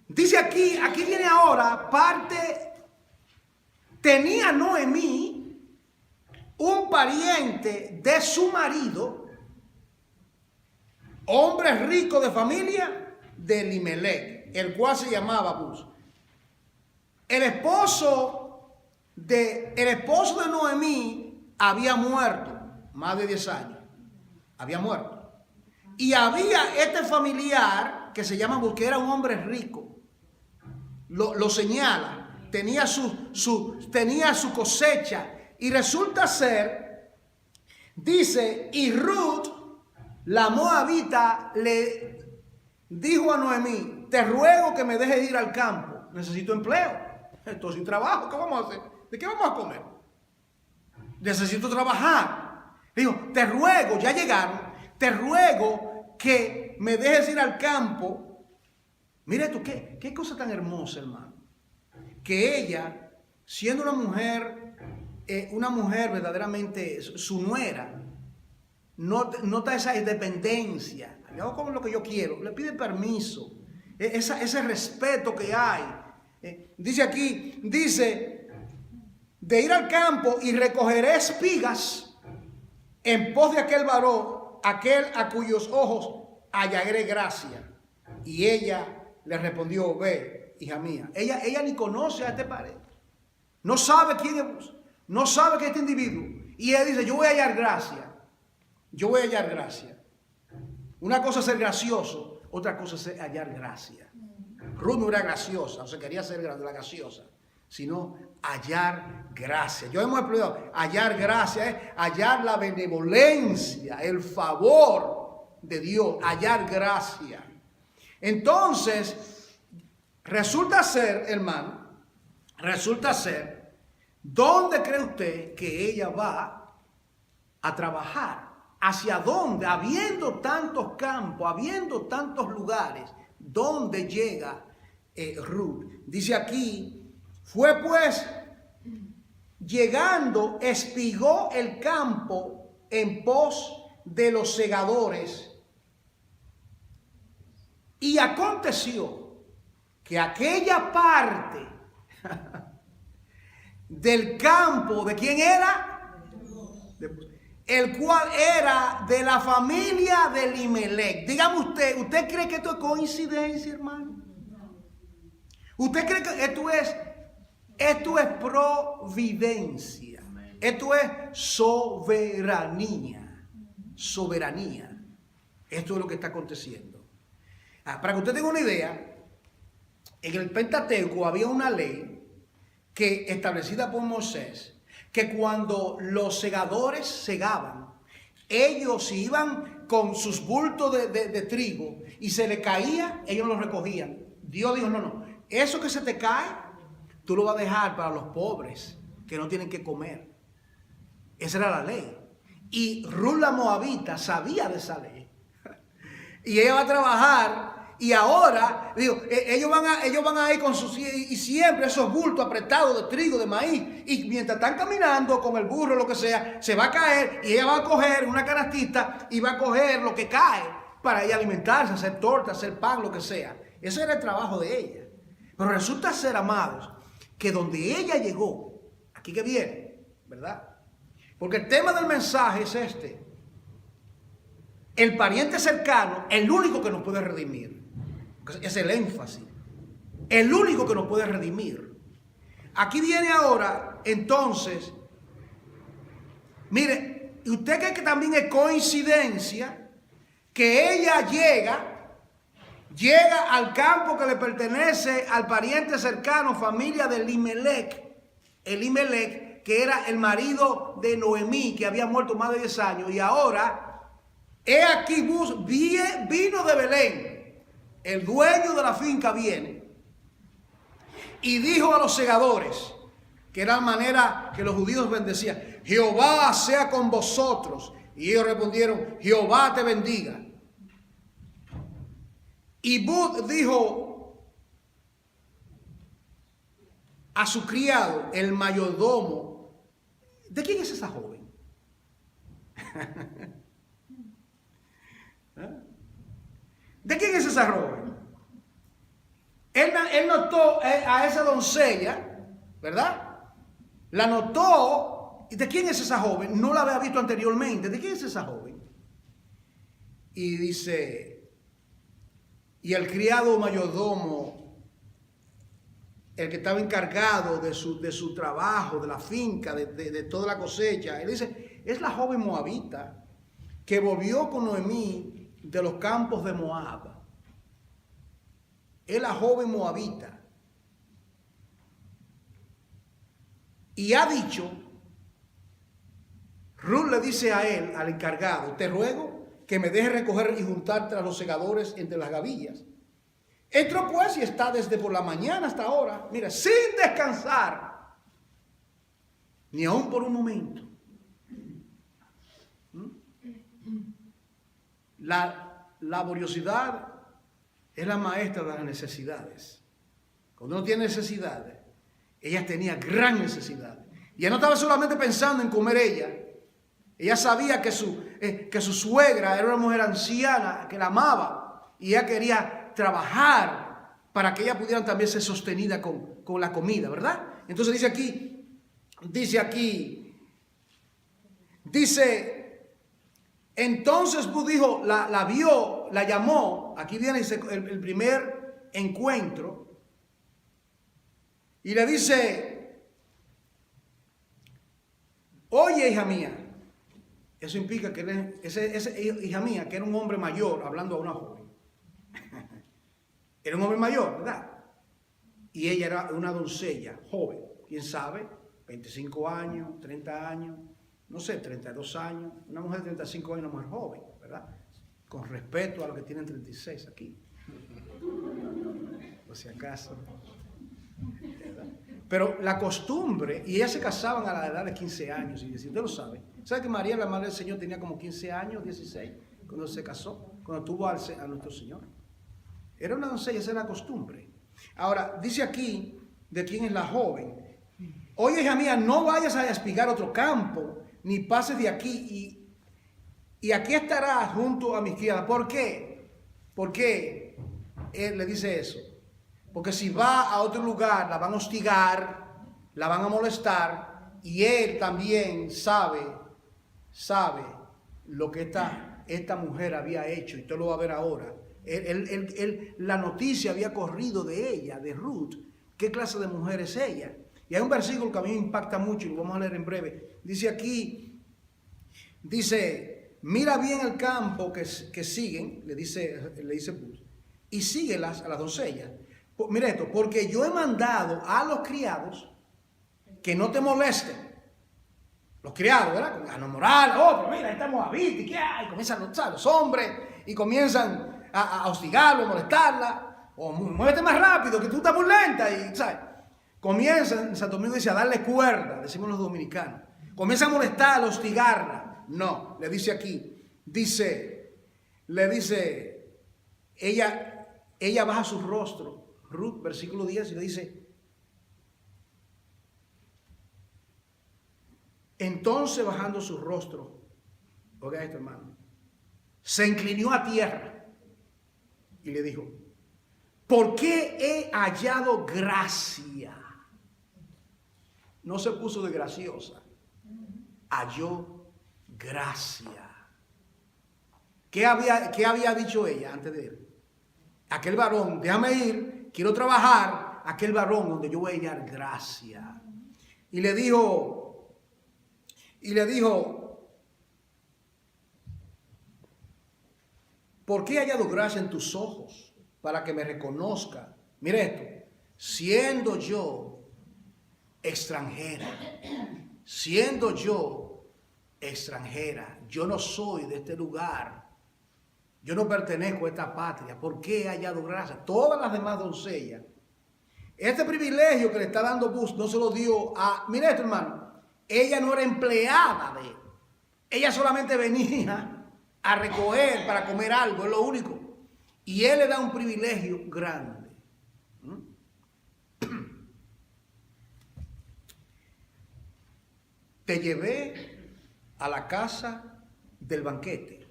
dice aquí viene ahora parte, tenía Noemí un pariente de su marido, hombre rico de familia de Elimelech, el cual se llamaba Buz. El esposo de Noemí había muerto, más de 10 años, había muerto. Y había este familiar que se llama Buz, que era un hombre rico, lo señala, tenía su cosecha, y resulta ser, dice, y Ruth, la moabita, le dijo a Noemí, te ruego que me dejes ir al campo, necesito empleo, estoy sin trabajo, ¿qué vamos a hacer? ¿De qué vamos a comer? Necesito trabajar. Dijo, te ruego, ya llegaron, te ruego que me dejes ir al campo. Mira esto, qué cosa tan hermosa, hermano. Que ella, siendo una mujer verdaderamente su nuera, nota esa independencia. Yo hago como lo que yo quiero, le pide permiso, ese respeto que hay. Dice aquí, de ir al campo y recogeré espigas en pos de aquel varón, aquel a cuyos ojos hallaré gracia. Y ella le respondió, ve, hija mía. Ella ni conoce a este padre, no sabe quién es, no sabe que este individuo. Y ella dice, yo voy a hallar gracia. Yo voy a hallar gracia. Una cosa es ser gracioso, otra cosa es hallar gracia. Ruth no era graciosa, o sea, quería ser la graciosa, sino hallar gracia. Yo hemos explicado, hallar gracia es hallar la benevolencia, el favor de Dios, hallar gracia. Entonces, resulta ser, hermano, ¿dónde cree usted que ella va a trabajar? ¿Hacia dónde? Habiendo tantos campos, habiendo tantos lugares, ¿dónde llega Ruth? Dice aquí, fue pues llegando, espigó el campo en pos de los segadores. Y aconteció que aquella parte del campo, ¿de quién era? El cual era de la familia de Elimelec. Dígame ¿usted cree que esto es coincidencia, hermano? ¿Usted cree que esto es providencia? Esto es soberanía. Soberanía. Esto es lo que está aconteciendo. Para que usted tenga una idea, en el Pentateuco había una ley que establecida por Moisés, que cuando los segadores segaban, ellos iban con sus bultos de trigo y se le caía, ellos lo recogían. Dios dijo, no, eso que se te cae, tú lo vas a dejar para los pobres que no tienen que comer. Esa era la ley. Y Ruth la Moabita sabía de esa ley. Y ella va a trabajar. Y ahora, digo, ellos van a ir con sus, y siempre esos bultos apretados de trigo, de maíz. Y mientras están caminando con el burro, lo que sea, se va a caer. Y ella va a coger una canastita y va a coger lo que cae para ella alimentarse, hacer torta, hacer pan, lo que sea. Ese era el trabajo de ella. Pero resulta ser, amados, que donde ella llegó, aquí que viene, ¿verdad? Porque el tema del mensaje es este. El pariente cercano, el único que nos puede redimir. Es el énfasis. El único que nos puede redimir. Aquí viene ahora, entonces, mire, ¿usted cree que también es coincidencia que ella llega al campo que le pertenece al pariente cercano, familia de Elimelec, que era el marido de Noemí, que había muerto más de 10 años, y ahora, he aquí, vino de Belén, el dueño de la finca viene, y dijo a los segadores, que era la manera que los judíos bendecían, Jehová sea con vosotros, y ellos respondieron, Jehová te bendiga. Y Bud dijo a su criado, el mayordomo, ¿de quién es esa joven? ¿De quién es esa joven? Él notó a esa doncella, ¿verdad? La notó. ¿De quién es esa joven? No la había visto anteriormente. ¿De quién es esa joven? Y dice, y el criado mayordomo, el que estaba encargado de su trabajo, de la finca, de toda la cosecha, él dice, es la joven moabita que volvió con Noemí de los campos de Moab. Es la joven moabita. Y ha dicho, Ruth le dice a él, al encargado, te ruego que me deje recoger y juntar tras los segadores entre las gavillas. Entró pues y está desde por la mañana hasta ahora, mira, sin descansar, ni aún por un momento. La laboriosidad es la maestra de las necesidades. Cuando uno tiene necesidades, ella tenía gran necesidad. Y ella no estaba solamente pensando en comer ella. Ella sabía que su suegra era una mujer anciana que la amaba. Y ella quería trabajar para que ella pudiera también ser sostenida con la comida, ¿verdad? Entonces dice, entonces Bud dijo, la vio, la llamó, aquí viene el primer encuentro, y le dice, oye, hija mía, eso implica que ese hija mía, que era un hombre mayor hablando a una joven, era un hombre mayor, ¿verdad? Y ella era una doncella joven, quién sabe, 25 años, 30 años, no sé, 32 años, una mujer de 35 años, una mujer joven, ¿verdad? Con respeto a los que tienen 36 aquí. Por si acaso. ¿Verdad? Pero la costumbre, y ellas se casaban a la edad de 15 años, y usted lo sabe. ¿Sabe que María, la madre del Señor, tenía como 15 años, 16, cuando se casó, cuando tuvo a nuestro Señor? Era una doncella, esa era la costumbre. Ahora, dice aquí, de quién es la joven. Oye, hija mía, no vayas a espigar otro campo, ni pases de aquí, y aquí estarás junto a mi criada. ¿Por qué? ¿Por qué él le dice eso? Porque si va a otro lugar, la van a hostigar, la van a molestar y él también sabe lo que esta mujer había hecho, y usted lo va a ver ahora. La noticia había corrido de ella, de Ruth. ¿Qué clase de mujer es ella? Y hay un versículo que a mí me impacta mucho y lo vamos a leer en breve. Dice aquí, mira bien el campo que siguen, le dice Booz, y síguelas a las doncellas. Mira esto, porque yo he mandado a los criados que no te molesten. Los criados, ¿verdad? A enamorar, pero mira, estamos a vista, ¿y qué hay? Comienzan los hombres y comienzan a hostigarlo, a molestarla. O muévete más rápido, que tú estás muy lenta. Y, ¿sabes? Comienzan, en Santo Domingo dice, a darle cuerda, decimos los dominicanos. Comienzan a molestarla, a hostigarla. No, le dice aquí, le dice, ella baja su rostro. Ruth, versículo 10, y le dice, entonces bajando su rostro, oiga esto, hermano, se inclinó a tierra y le dijo, ¿por qué he hallado gracia? No se puso de graciosa, halló gracia. ¿Qué había dicho ella antes de él? Aquel varón, déjame ir, quiero trabajar, aquel varón donde yo voy a hallar gracia. Y le dijo, ¿por qué he hallado gracia en tus ojos para que me reconozca? Mire esto, siendo yo extranjera, yo no soy de este lugar, yo no pertenezco a esta patria. ¿Por qué he hallado gracia? Todas las demás doncellas, este privilegio que le está dando Booz no se lo dio a, mire esto, hermano, ella no era empleada de él, ella solamente venía a recoger para comer algo, es lo único. Y él le da un privilegio grande. Te llevé a la casa del banquete.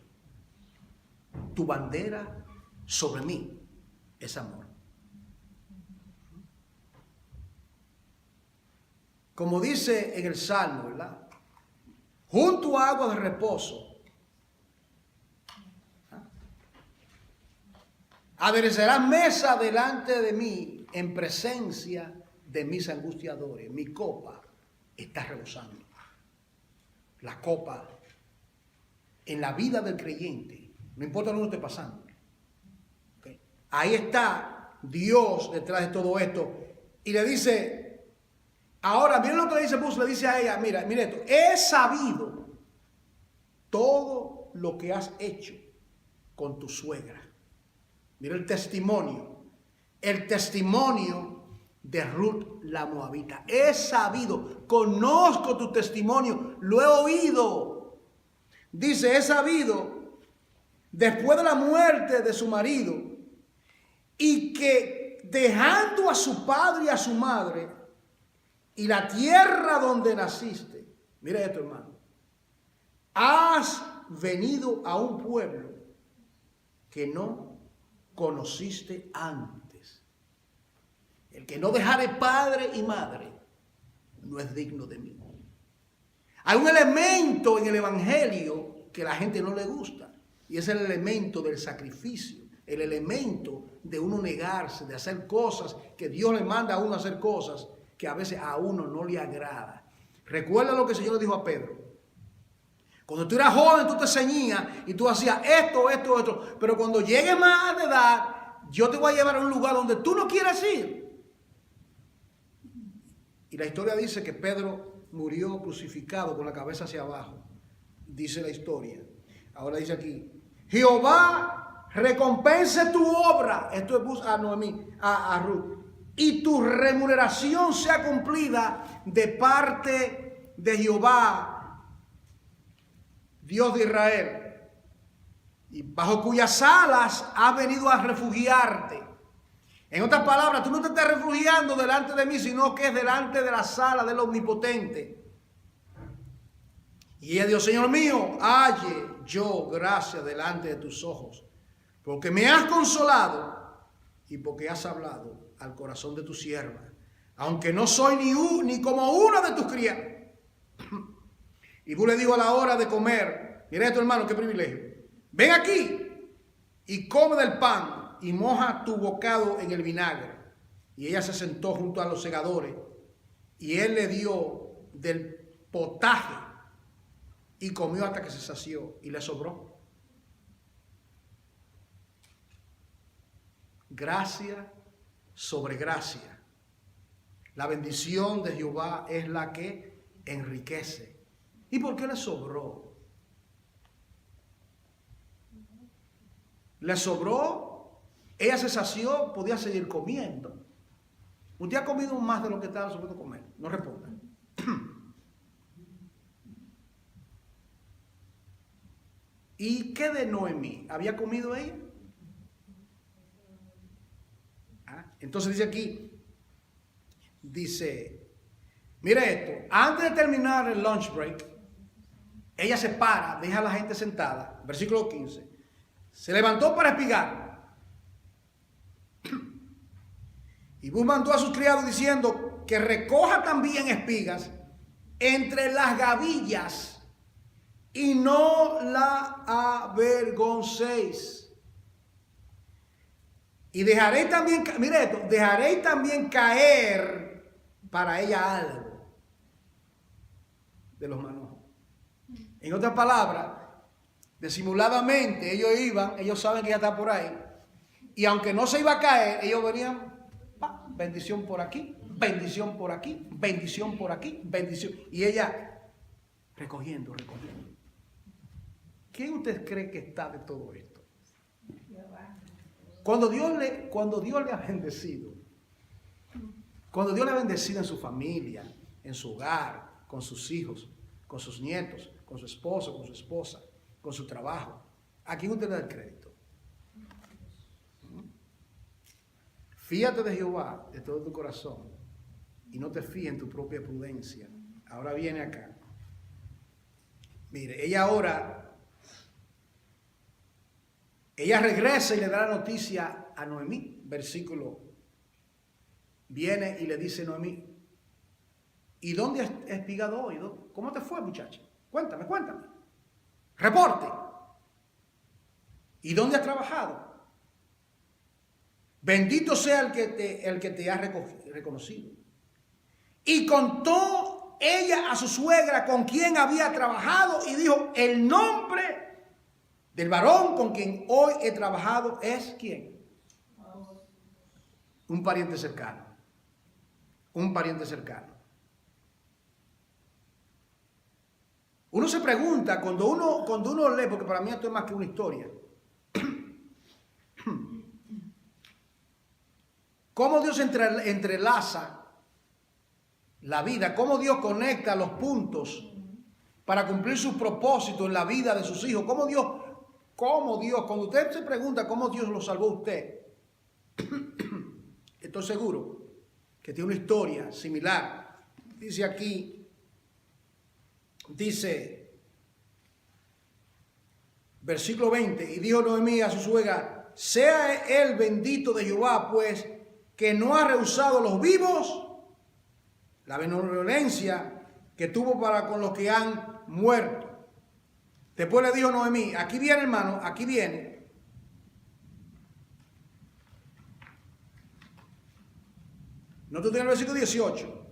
Tu bandera sobre mí es amor. Como dice en el Salmo, ¿verdad? Junto a aguas de reposo, aderezarás mesa delante de mí en presencia de mis angustiadores. Mi copa está rebosando. La copa en la vida del creyente, no importa lo que esté pasando. ¿Okay? Ahí está Dios detrás de todo esto. Y le dice, ahora, miren lo que le dice Booz, le dice a ella, mira esto, he sabido todo lo que has hecho con tu suegra. Mira el testimonio de Ruth la Moabita. He sabido, conozco tu testimonio, lo he oído. Dice, he sabido, después de la muerte de su marido, y que dejando a su padre y a su madre, y la tierra donde naciste, mira esto, hermano, has venido a un pueblo que no conociste antes. El que no dejare padre y madre no es digno de mí. Hay un elemento en el evangelio que a la gente no le gusta, y es el elemento del sacrificio, el elemento de uno negarse, de hacer cosas que Dios le manda a uno a hacer cosas que a veces a uno no le agrada. Recuerda lo que el Señor le dijo a Pedro. Cuando tú eras joven, tú te ceñías y tú hacías esto, pero cuando llegues más de edad, yo te voy a llevar a un lugar donde tú no quieres ir. Y la historia dice que Pedro murió crucificado con la cabeza hacia abajo. Dice la historia. Ahora dice aquí, Jehová recompense tu obra. Esto es a Ruth. Y tu remuneración sea cumplida de parte de Jehová, Dios de Israel, y bajo cuyas alas has venido a refugiarte. En otras palabras, tú no te estás refugiando delante de mí, sino que es delante de la sala del Omnipotente. Y ella dijo, Señor mío, halle yo gracia delante de tus ojos, porque me has consolado y porque has hablado al corazón de tu sierva. aunque no soy ni como uno de tus criados. Y Bú le dijo a la hora de comer, mira esto hermano, qué privilegio, ven aquí y come del pan y moja tu bocado en el vinagre. Y ella se sentó junto a los segadores y él le dio del potaje y comió hasta que se sació y le sobró. Gracia sobre gracia. La bendición de Jehová es la que enriquece. ¿Y por qué le sobró? Le sobró, ella se sació, podía seguir comiendo. ¿Usted ha comido más de lo que estaba supuesto comer? No responda. ¿Y qué de Noemí? ¿Había comido ella? Entonces dice aquí, dice, mire esto, antes de terminar el lunch break, ella se para, deja a la gente sentada, versículo 15, se levantó para espigar. Y Bú mandó a sus criados diciendo que recoja también espigas entre las gavillas y no la avergoncéis. Y dejaré también, mire esto, dejaré también caer para ella algo de los manojos. En otras palabras, disimuladamente ellos saben que ella está por ahí. Y aunque no se iba a caer, ellos venían, bendición por aquí, bendición por aquí, bendición por aquí, bendición. Y ella recogiendo. ¿Quién usted cree que está de todo esto? Cuando Dios le ha bendecido, cuando Dios le ha bendecido en su familia, en su hogar, con sus hijos, con sus nietos, con su esposo, con su esposa, con su trabajo, ¿a quién usted le da el crédito? Fíjate de Jehová de todo tu corazón y no te fíes en tu propia prudencia. Ahora viene acá. Mire, ella regresa y le da la noticia a Noemí. Versículo. Viene y le dice Noemí, ¿y dónde has espigado hoy? ¿Cómo te fue, muchacha? Cuéntame. Reporte. ¿Y dónde has trabajado? Bendito sea el que te ha reconocido. Y contó ella a su suegra con quien había trabajado y dijo, el nombre del varón con quien hoy he trabajado es ¿quién? Un pariente cercano. Uno se pregunta, cuando uno lee, porque para mí esto es más que una historia, cómo Dios entrelaza la vida, cómo Dios conecta los puntos para cumplir sus propósitos en la vida de sus hijos, cómo Dios, cuando usted se pregunta cómo Dios lo salvó a usted, estoy seguro que tiene una historia similar. Dice aquí, versículo 20, y dijo Noemí a su suegra, sea él bendito de Jehová, pues que no ha rehusado los vivos la benevolencia que tuvo para con los que han muerto. Después le dijo Noemí, aquí viene hermano, aquí viene. No, tú tienes el versículo 18.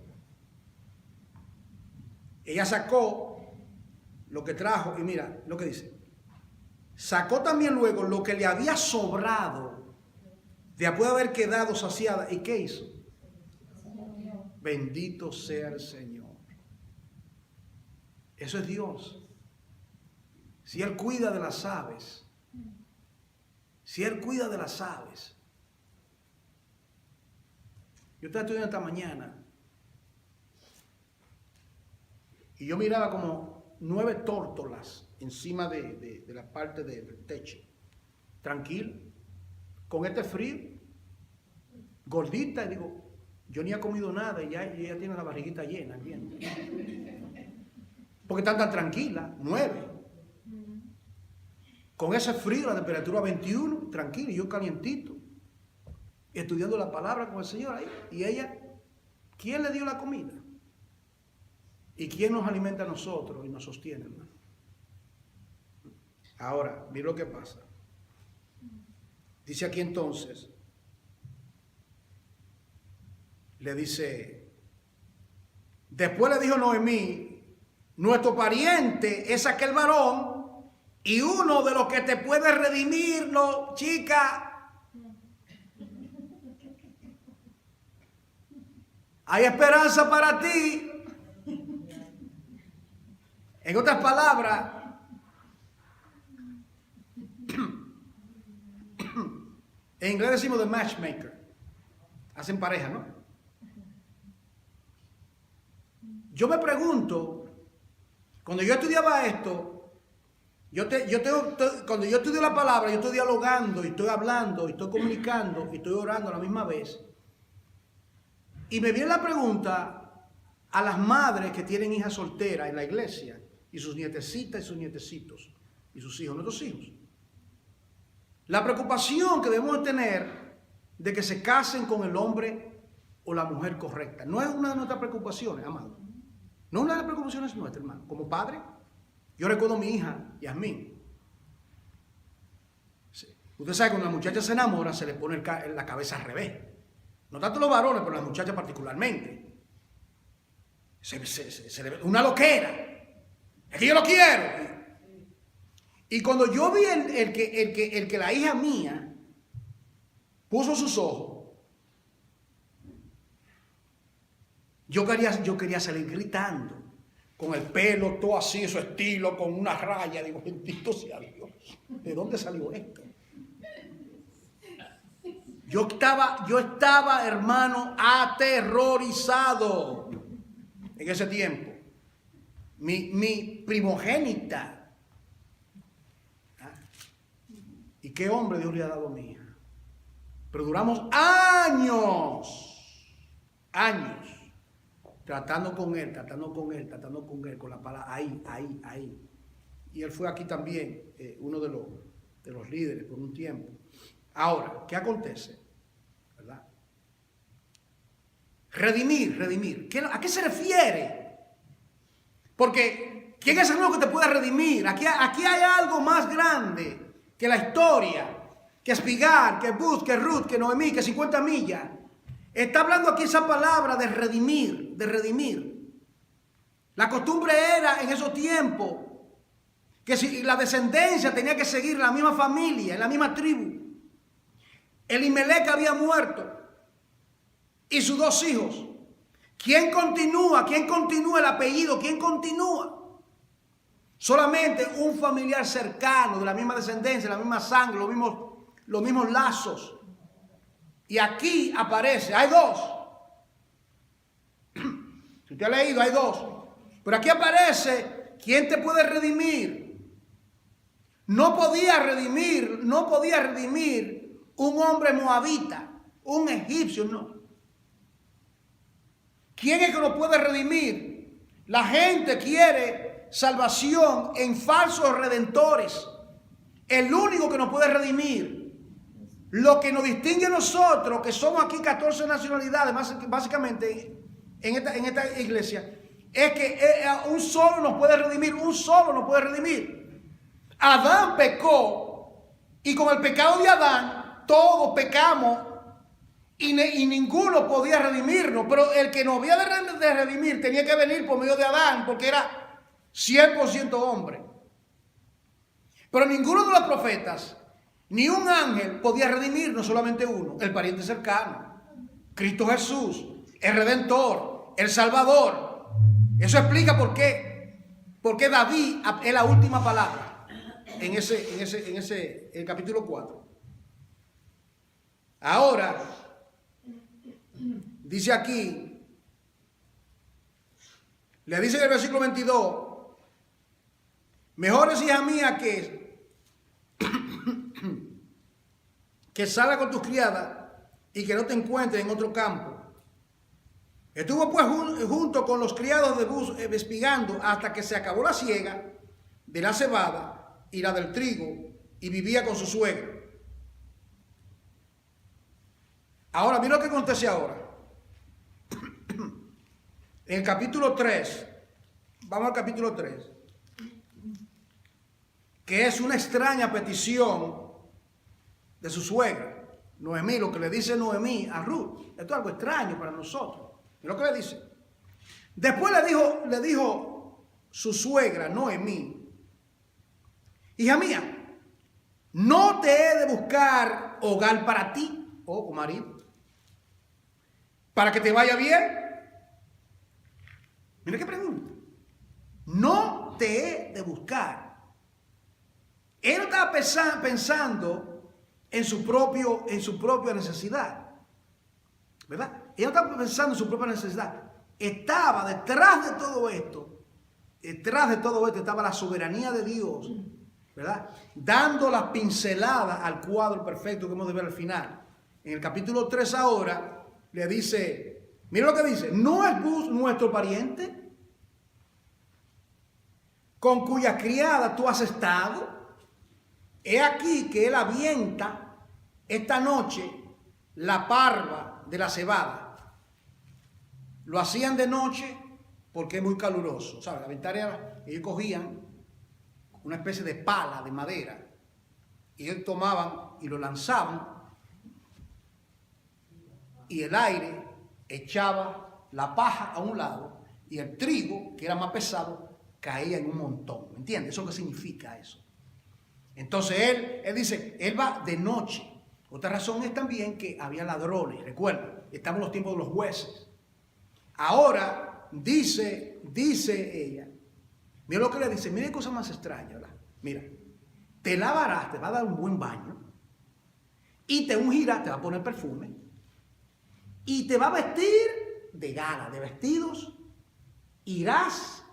Ella sacó lo que trajo y mira lo que dice. Sacó también luego lo que le había sobrado después de haber quedado saciada. ¿Y qué hizo? Bendito sea el Señor. Eso es Dios. Si Él cuida de las aves, yo estaba estudiando esta mañana y yo miraba como 9 tórtolas encima de la parte del techo, tranquilo, con este frío, gordita, y digo, yo ni he comido nada y ya tiene la barriguita llena, ¿entiendes? Porque están tan tranquilas, 9. Con ese frío, la temperatura 21, tranquilo, y yo calientito, estudiando la palabra con el Señor ahí, y ella ¿quién le dio la comida? ¿Y quién nos alimenta a nosotros y nos sostiene, hermano? Ahora, mira lo que pasa. Dice aquí entonces, le dice, después le dijo Noemí, nuestro pariente es aquel varón y uno de los que te puede redimir, no, chica. Hay esperanza para ti. En otras palabras, en inglés decimos the matchmaker. Hacen pareja, ¿no? Yo me pregunto, cuando yo estudiaba esto, cuando yo estudio la palabra, yo estoy dialogando, y estoy hablando, y estoy comunicando, y estoy orando a la misma vez. Y me viene la pregunta a las madres que tienen hijas solteras en la iglesia, y sus nietecitas y sus nietecitos, y sus hijos, nuestros hijos. La preocupación que debemos tener de que se casen con el hombre o la mujer correcta. No es una de nuestras preocupaciones, amado. No es una de las preocupaciones nuestras, hermano. Como padre, yo recuerdo a mi hija, Yasmín. Sí. Usted sabe que cuando la muchacha se enamora, se le pone la cabeza al revés. No tanto los varones, pero las muchachas particularmente. Se le ve una loquera. Es que yo lo quiero. Y cuando yo vi el que la hija mía puso sus ojos, yo quería salir gritando, con el pelo todo así, su estilo, con una raya. Digo, bendito sea Dios. ¿De dónde salió esto? Yo estaba, hermano, aterrorizado en ese tiempo. Mi primogénita. ¿Y qué hombre Dios le ha dado a mi hija? Pero duramos años, tratando con él, con la palabra, ahí. Y él fue aquí también, uno de los líderes por un tiempo. Ahora, ¿qué acontece? ¿Verdad? Redimir. ¿A qué se refiere? Porque, ¿quién es el único que te puede redimir? Aquí hay algo más grande que la historia, que Espigar, que Bus, que Ruth, que Noemí, que 50 millas. Está hablando aquí esa palabra de redimir. La costumbre era en esos tiempos que si la descendencia tenía que seguir la misma familia, en la misma tribu. Elimelech había muerto y sus 2 hijos. ¿Quién continúa el apellido? ¿Quién continúa? Solamente un familiar cercano, de la misma descendencia, la misma sangre, los mismos lazos. Y aquí aparece, hay 2. Si usted ha leído, hay 2. Pero aquí aparece, ¿quién te puede redimir? No podía redimir un hombre moabita, un egipcio, no. ¿Quién es que lo puede redimir? La gente quiere salvación en falsos redentores. El único que nos puede redimir, lo que nos distingue a nosotros, que somos aquí 14 nacionalidades, básicamente en esta iglesia, es que un solo nos puede redimir, Adán pecó, y con el pecado de Adán, todos pecamos, y ninguno podía redimirnos, pero el que nos había de redimir tenía que venir por medio de Adán, porque era 100% hombre. Pero ninguno de los profetas, ni un ángel podía redimirnos, solamente uno, el pariente cercano, Cristo Jesús, el Redentor, el Salvador. Eso explica por qué David es la última palabra en el capítulo 4. Ahora, dice aquí, le dice en el versículo 22, mejor es, hija mía, que salga con tus criadas y que no te encuentres en otro campo. Estuvo pues junto con los criados de Bus espigando hasta que se acabó la siega de la cebada y la del trigo, y vivía con su suegra. Ahora, mira lo que acontece ahora. En el capítulo 3, vamos al capítulo 3, que es una extraña petición de su suegra, Noemí, lo que le dice Noemí a Ruth. Esto es algo extraño para nosotros. ¿Y lo que le dice? Después le dijo su suegra, Noemí, hija mía, no te he de buscar hogar para ti, o marido, para que te vaya bien. Mira qué pregunta. No te he de buscar. Él no estaba pensando en su propia necesidad, ¿verdad? Él no estaba pensando en su propia necesidad. Estaba detrás de todo esto estaba la soberanía de Dios, ¿verdad? Dando las pinceladas al cuadro perfecto que hemos de ver al final. En el capítulo 3 ahora le dice, mira lo que dice, ¿no es Buz nuestro pariente? Con cuya criada tú has estado. He aquí que él avienta esta noche la parva de la cebada. Lo hacían de noche porque es muy caluroso, ¿sabes? La ventana era, ellos cogían una especie de pala de madera y ellos tomaban y lo lanzaban y el aire echaba la paja a un lado y el trigo, que era más pesado, caía en un montón. ¿Me entiendes? ¿Eso qué significa eso? Entonces él dice, él va de noche. Otra razón es también que había ladrones. Recuerda, estamos en los tiempos de los jueces. Ahora dice ella, mira lo que le dice, mira qué cosa más extraña, ¿verdad? Mira, te lavarás, te va a dar un buen baño y te ungirás, te va a poner perfume y te va a vestir de gala, de vestidos. Irás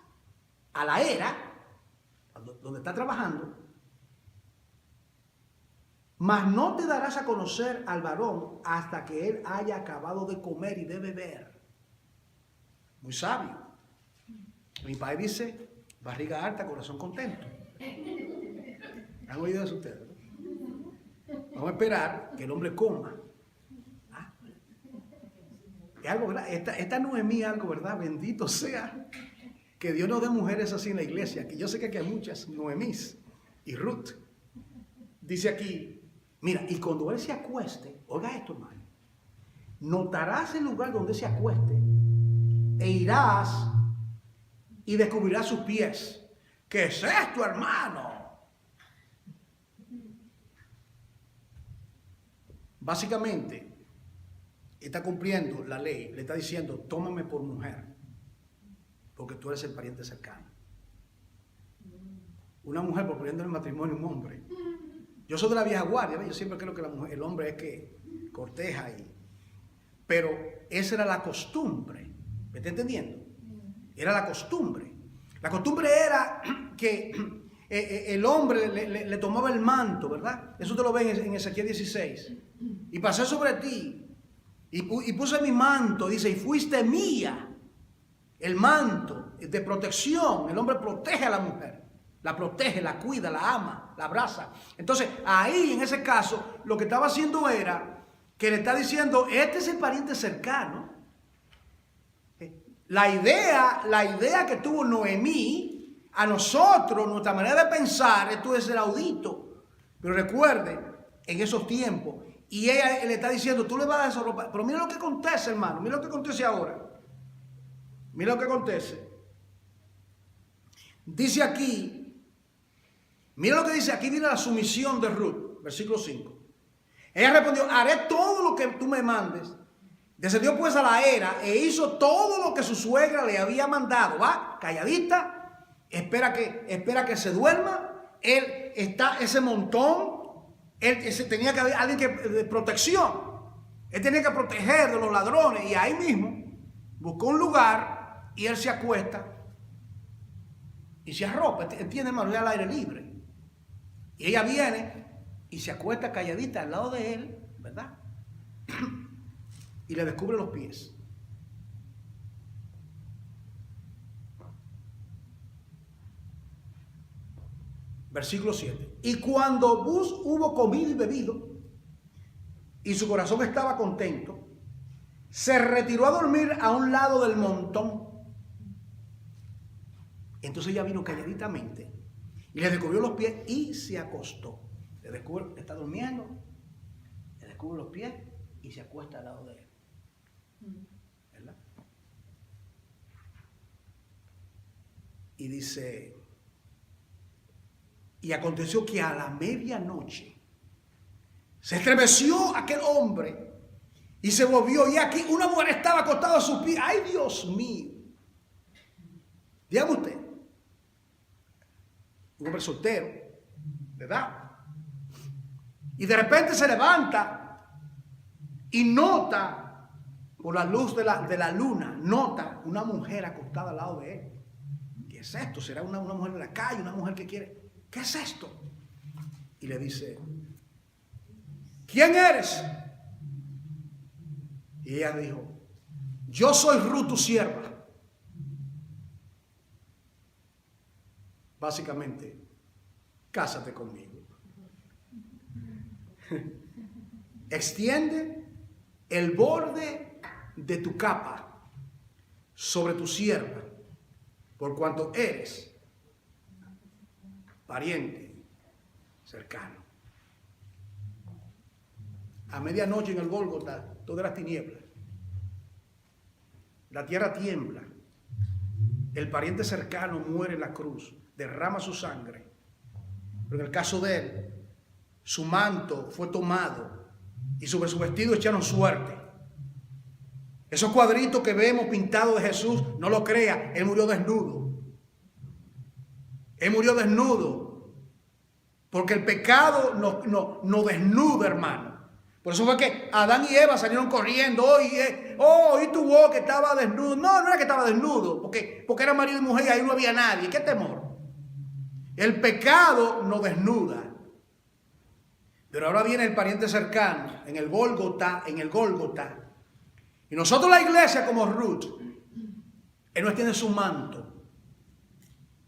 a la era donde está trabajando, mas no te darás a conocer al varón hasta que él haya acabado de comer y de beber. Muy sabio. Mi padre dice, barriga alta, corazón contento. ¿Han oído eso ustedes? Vamos a esperar que el hombre coma. ¿Ah? Es algo, ¿verdad? Esta Noemí, algo, ¿verdad? Bendito sea que Dios nos dé mujeres así en la iglesia, que yo sé que aquí hay muchas Noemís y Ruth. Dice aquí, mira, y cuando él se acueste, oiga esto, hermano, notarás el lugar donde se acueste e irás y descubrirás sus pies. ¿Qué es esto, hermano? Básicamente, está cumpliendo la ley, le está diciendo, tómame por mujer, porque tú eres el pariente cercano. Una mujer proponiendo el matrimonio a un hombre. Yo soy de la vieja guardia, ¿ves? Yo siempre creo que el hombre es que corteja pero esa era la costumbre. ¿Me está entendiendo? Era la costumbre. La costumbre era que el hombre le tomaba el manto, ¿verdad? Eso te lo ven en Ezequiel 16. Y pasé sobre ti y puse mi manto, dice, y fuiste mía. El manto de protección. El hombre protege a la mujer. La protege, la cuida, la ama, la abraza. Entonces, ahí en ese caso, lo que estaba haciendo era que le está diciendo, este es el pariente cercano. La idea que tuvo Noemí, a nosotros, nuestra manera de pensar, esto es eraudito. Pero recuerde, en esos tiempos, y ella le está diciendo, tú le vas a dar esa ropa. Pero mira lo que acontece, hermano, mira lo que acontece ahora. Mira lo que acontece. Dice aquí, mira lo que dice, aquí viene la sumisión de Ruth, versículo 5. Ella respondió, haré todo lo que tú me mandes. Descendió pues a la era e hizo todo lo que su suegra le había mandado. Va, calladita, espera que se duerma. Él está, ese montón, tenía que haber alguien de protección. Él tenía que proteger de los ladrones y ahí mismo buscó un lugar y él se acuesta y se arropa. ¿Entiende, hermano? Ya al aire libre. Y ella viene y se acuesta calladita al lado de él, ¿verdad? Y le descubre los pies. Versículo 7. Y cuando Buz hubo comido y bebido, y su corazón estaba contento, se retiró a dormir a un lado del montón. Entonces ella vino calladitamente y le descubrió los pies y se acostó. Le descubre, está durmiendo, le descubre los pies y se acuesta al lado de él. ¿Verdad? Y dice, y aconteció que a la medianoche se estremeció aquel hombre y se volvió, y aquí una mujer estaba acostada a sus pies. ¡Ay, Dios mío! Dígame usted, un hombre soltero, ¿verdad? Y de repente se levanta y nota, por la luz de la luna, nota una mujer acostada al lado de él. ¿Qué es esto? ¿Será una mujer de la calle, una mujer que quiere? ¿Qué es esto? Y le dice, ¿quién eres? Y ella dijo, yo soy Ruth, tu sierva. Básicamente, cásate conmigo. Extiende el borde de tu capa sobre tu sierva, por cuanto eres pariente cercano. A medianoche en el Gólgota, todas las tinieblas. La tierra tiembla. El pariente cercano muere en la cruz, derrama su sangre. Pero en el caso de él, su manto fue tomado y sobre su vestido echaron suerte. Esos cuadritos que vemos pintados de Jesús, no lo crea, él murió desnudo. Él murió desnudo. Porque el pecado nos desnuda, hermano. Por eso fue que Adán y Eva salieron corriendo. Y tu voz que estaba desnudo. No era que estaba desnudo. Porque era marido y mujer y ahí no había nadie. ¿Qué temor? El pecado nos desnuda. Pero ahora viene el pariente cercano en el Gólgota. Y nosotros la iglesia como Ruth, él nos tiene su manto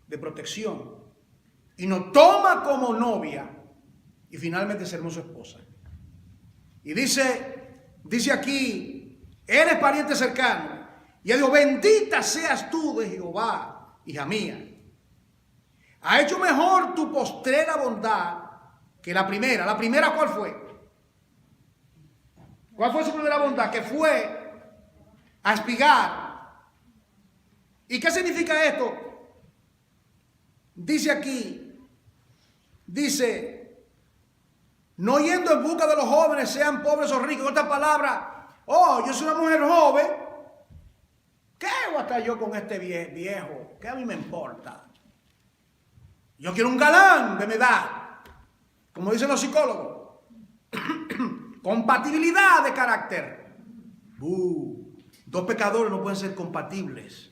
de protección. Y nos toma como novia. Y finalmente seremos su esposa. Y dice aquí, eres pariente cercano. Y él dijo, bendita seas tú de Jehová, hija mía. Ha hecho mejor tu postrera bondad que la primera. ¿La primera cuál fue? ¿Cuál fue su primera bondad? Que fue a espigar. ¿Y qué significa esto? Dice aquí, no yendo en busca de los jóvenes, sean pobres o ricos. En otras palabras, yo soy una mujer joven. ¿Qué voy a estar yo con este viejo? ¿Qué a mí me importa? Yo quiero un galán de mi edad. Como dicen los psicólogos. Compatibilidad de carácter. Dos pecadores no pueden ser compatibles.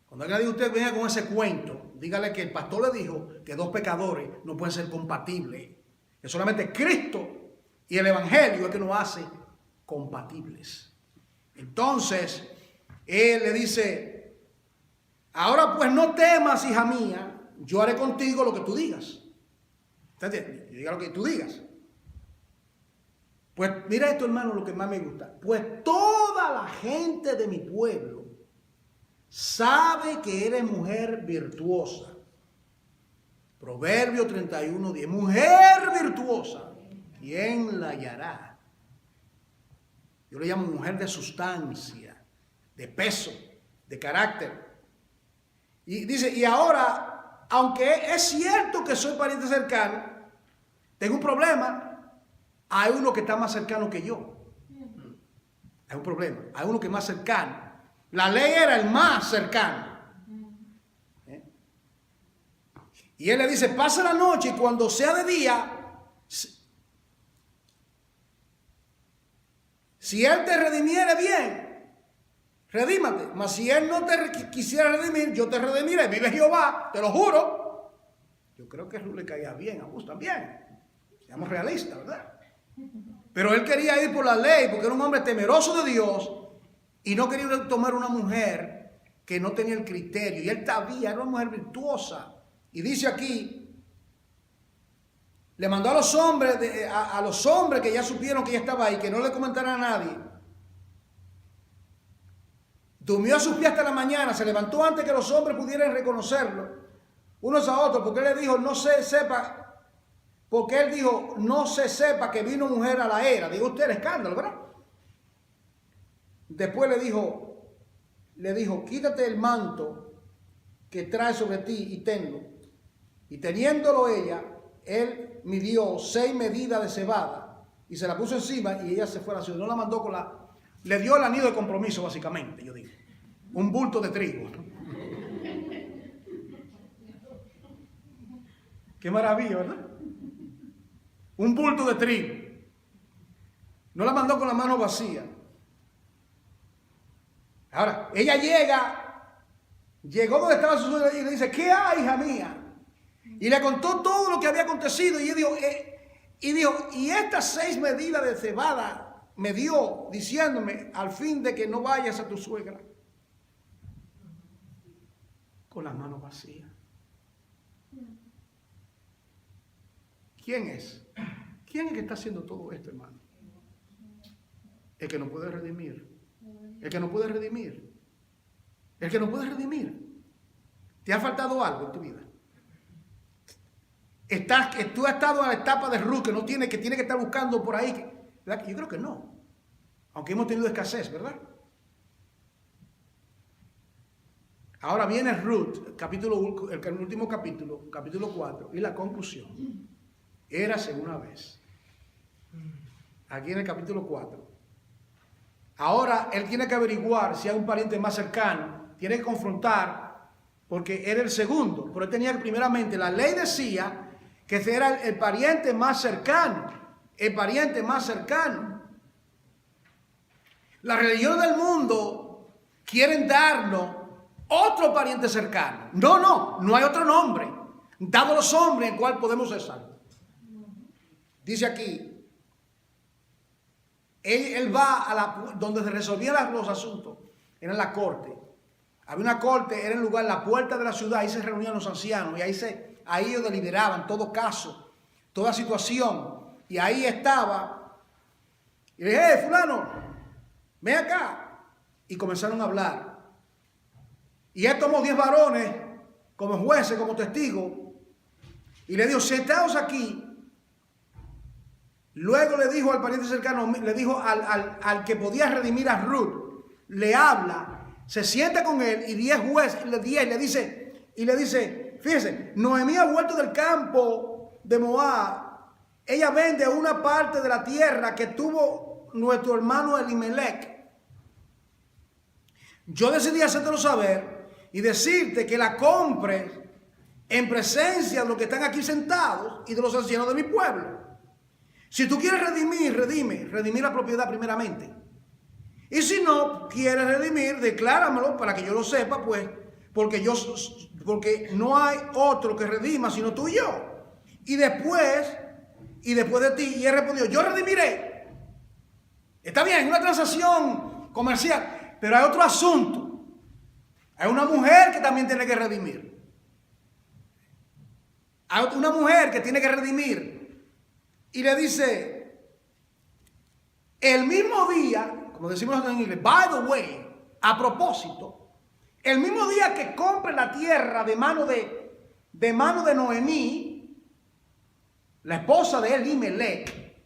Cuando alguien diga usted venga con ese cuento, dígale que el pastor le dijo que dos pecadores no pueden ser compatibles. Que solamente Cristo y el Evangelio es que nos hace compatibles. Entonces, él le dice, ahora pues no temas, hija mía, yo haré contigo lo que tú digas. ¿Entiendes? Yo diga lo que tú digas. Pues mira esto, hermano, lo que más me gusta. Pues toda la gente de mi pueblo sabe que eres mujer virtuosa. Proverbio 31:10. Mujer virtuosa, ¿quién la hallará? Yo le llamo mujer de sustancia, de peso, de carácter. Y dice, y ahora, aunque es cierto que soy pariente cercano, tengo un problema. Hay uno que está más cercano que yo. Hay un problema. Hay uno que es más cercano. La ley era el más cercano. Y él le dice, pasa la noche y cuando sea de día, si él te redimiere bien, redímate. Mas si él no te quisiera redimir, yo te redimiré. Vive Jehová, te lo juro. Yo creo que a Ruth le caía bien, a vos también. Seamos realistas, ¿verdad? Pero él quería ir por la ley porque era un hombre temeroso de Dios y no quería tomar una mujer que no tenía el criterio. Y él era una mujer virtuosa. Y dice aquí, le mandó a los hombres, a los hombres que ya supieron que ella estaba ahí, que no le comentaran a nadie. Durmió a sus pies hasta la mañana, se levantó antes que los hombres pudieran reconocerlo unos a otros, porque él le dijo, no se sepa, porque él dijo, no se sepa que vino mujer a la era. Digo usted, el escándalo, ¿verdad? Después le dijo, quítate el manto que trae sobre ti y tenlo. Y teniéndolo ella, él midió 6 medidas de cebada y se la puso encima y ella se fue a la ciudad. No la mandó con la... Le dio el anillo de compromiso, básicamente, yo digo. Un bulto de trigo. Qué maravilla, ¿verdad? Un bulto de trigo. No la mandó con la mano vacía. Ahora, ella llegó donde estaba su suegra y le dice, ¿qué hay, hija mía? Y le contó todo lo que había acontecido y dijo, y estas 6 medidas de cebada me dio diciéndome al fin de que no vayas a tu suegra con las manos vacías. ¿Quién es? ¿Quién es que está haciendo todo esto, hermano? El que nos puede redimir. El que no puede redimir. El que no puede redimir. ¿Te ha faltado algo en tu vida? Tú has estado en la etapa de Ruth que tiene que estar buscando por ahí. ¿Verdad? Yo creo que no. Aunque hemos tenido escasez, ¿verdad? Ahora viene Ruth, el último capítulo, capítulo 4, y la conclusión. Érase una vez. Aquí en el capítulo 4. Ahora él tiene que averiguar si hay un pariente más cercano, tiene que confrontar, porque era el segundo, pero él tenía que primeramente, la ley decía que ese era el pariente más cercano, el pariente más cercano. La religión del mundo quieren darnos otro pariente cercano. No hay otro nombre, dado los hombres en el cual podemos ser salvos. Dice aquí, él va a donde se resolvían los asuntos, era en la corte. Había una corte, era el lugar, la puerta de la ciudad, ahí se reunían los ancianos y ahí ellos deliberaban todo caso, toda situación. Y ahí estaba, y le dije, fulano, ven acá. Y comenzaron a hablar. Y él tomó 10 varones como jueces, como testigos, y le dijo, sentaos aquí. Luego le dijo al pariente cercano, le dijo al que podía redimir a Ruth, le habla, se sienta con él y 10 jueces, le dice, fíjense, Noemí ha vuelto del campo de Moab, ella vende una parte de la tierra que tuvo nuestro hermano Elimelech. Yo decidí hacértelo saber y decirte que la compres en presencia de los que están aquí sentados y de los ancianos de mi pueblo. Si tú quieres redimir la propiedad primeramente. Y si no quieres redimir, decláramelo para que yo lo sepa, pues, porque no hay otro que redima sino tú y yo. Y después de ti, y él respondió, yo redimiré. Está bien, una transacción comercial, pero hay otro asunto. Hay una mujer que también tiene que redimir. Hay una mujer que tiene que redimir. Y le dice, el mismo día, como decimos en inglés, by the way, a propósito, el mismo día que compre la tierra de mano de Noemí, la esposa de Elimelech,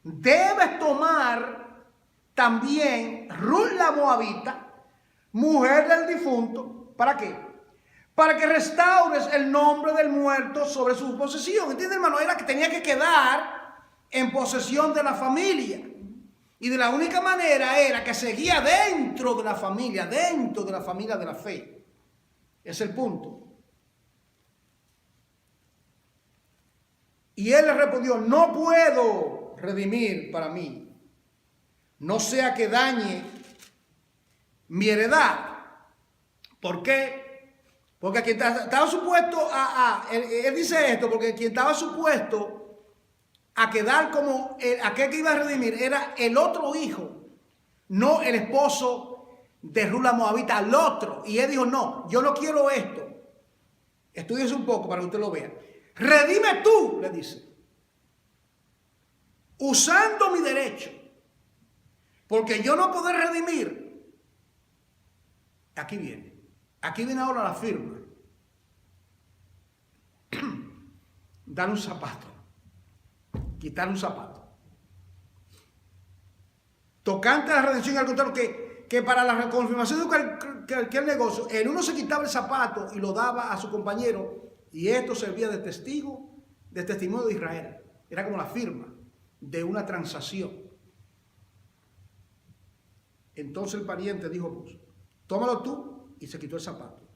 debes tomar también Ruth la Moabita, mujer del difunto, ¿para qué? Para que restaures el nombre del muerto sobre su posesión. ¿Entiendes, hermano? Era que tenía que quedar en posesión de la familia. Y de la única manera era que seguía dentro de la familia de la fe. Es el punto. Y él le respondió, no puedo redimir para mí, no sea que dañe mi heredad. ¿Por qué? Porque quien estaba supuesto él dice esto, porque quien estaba supuesto a quedar como aquel que iba a redimir era el otro hijo, no el esposo de Ruth la Moabita, al otro. Y él dijo, no, yo no quiero esto. Estúdiese un poco para que usted lo vea. Redime tú, le dice, usando mi derecho, porque yo no puedo redimir. Aquí viene. Aquí viene ahora la firma. Dar un zapato. Quitar un zapato. Tocante a la redención, al contrario, que para la reconfirmación de cualquier negocio, el uno se quitaba el zapato y lo daba a su compañero, y esto servía de testigo, de testimonio de Israel. Era como la firma de una transacción. Entonces el pariente dijo, pues, tómalo tú, y se quitó el zapato.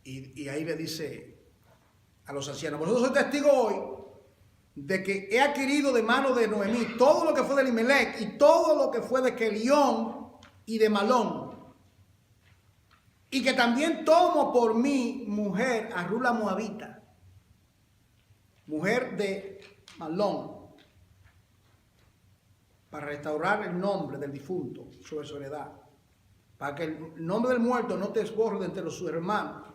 Y ahí le dice a los ancianos, vosotros sois testigos hoy de que he adquirido de mano de Noemí todo lo que fue de Elimelech y todo lo que fue de Kelión y de Malón, y que también tomo por mí mujer a Rut la Moabita, mujer de Malón, para restaurar el nombre del difunto sobre su heredad, para que el nombre del muerto no te esborre de entre sus hermanos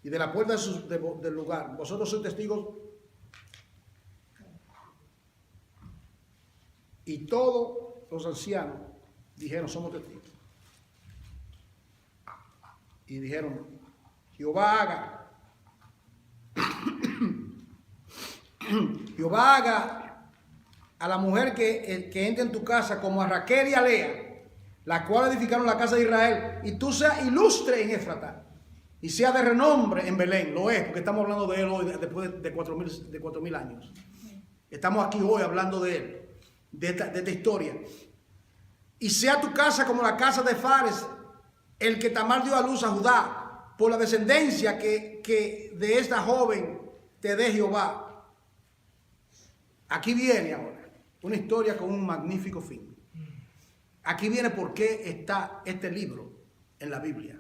y de la puerta del lugar. Vosotros sois testigos. Y todos los ancianos dijeron, somos testigos. Y dijeron, Jehová haga, Jehová haga a la mujer que entre en tu casa como a Raquel y a Lea, la cual edificaron la casa de Israel, y tú seas ilustre en Éfrata, y sea de renombre en Belén. Lo es, porque estamos hablando de él hoy, después de 4.000 años. Estamos aquí hoy hablando de él, de esta historia. Y sea tu casa como la casa de Fares, el que Tamar dio a luz a Judá, por la descendencia que de esta joven te dé Jehová. Aquí viene ahora una historia con un magnífico fin. Aquí viene por qué está este libro en la Biblia.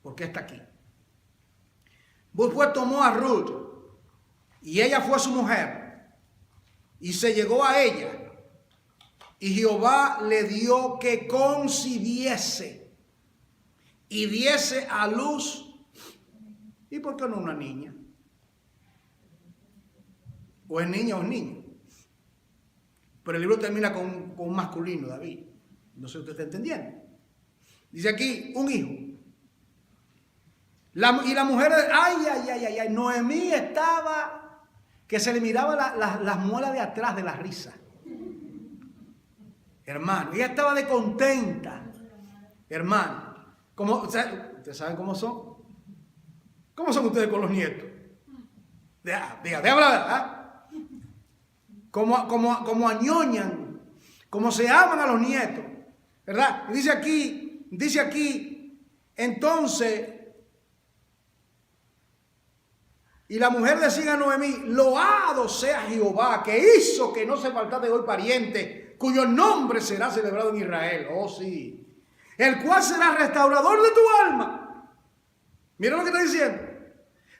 ¿Por qué está aquí? Pues tomó a Ruth, y ella fue su mujer, y se llegó a ella, y Jehová le dio que concibiese y diese a luz. ¿Y por qué no una niña? O es niña o es niño. Pero el libro termina con un masculino, David. No sé si usted está entendiendo. Dice aquí, un hijo. Y la mujer, ay, Noemí estaba, que se le miraba las muelas de atrás de la risa. Hermano, ella estaba de contenta. Hermano, ¿ustedes saben cómo son? ¿Cómo son ustedes con los nietos? Déjame hablar, ¿eh? Como añoñan, como se aman a los nietos, ¿verdad? Y dice aquí, entonces, y la mujer decía a Noemí, loado sea Jehová, que hizo que no se faltase hoy pariente, cuyo nombre será celebrado en Israel. Oh, sí. El cual será restaurador de tu alma. Mira lo que está diciendo.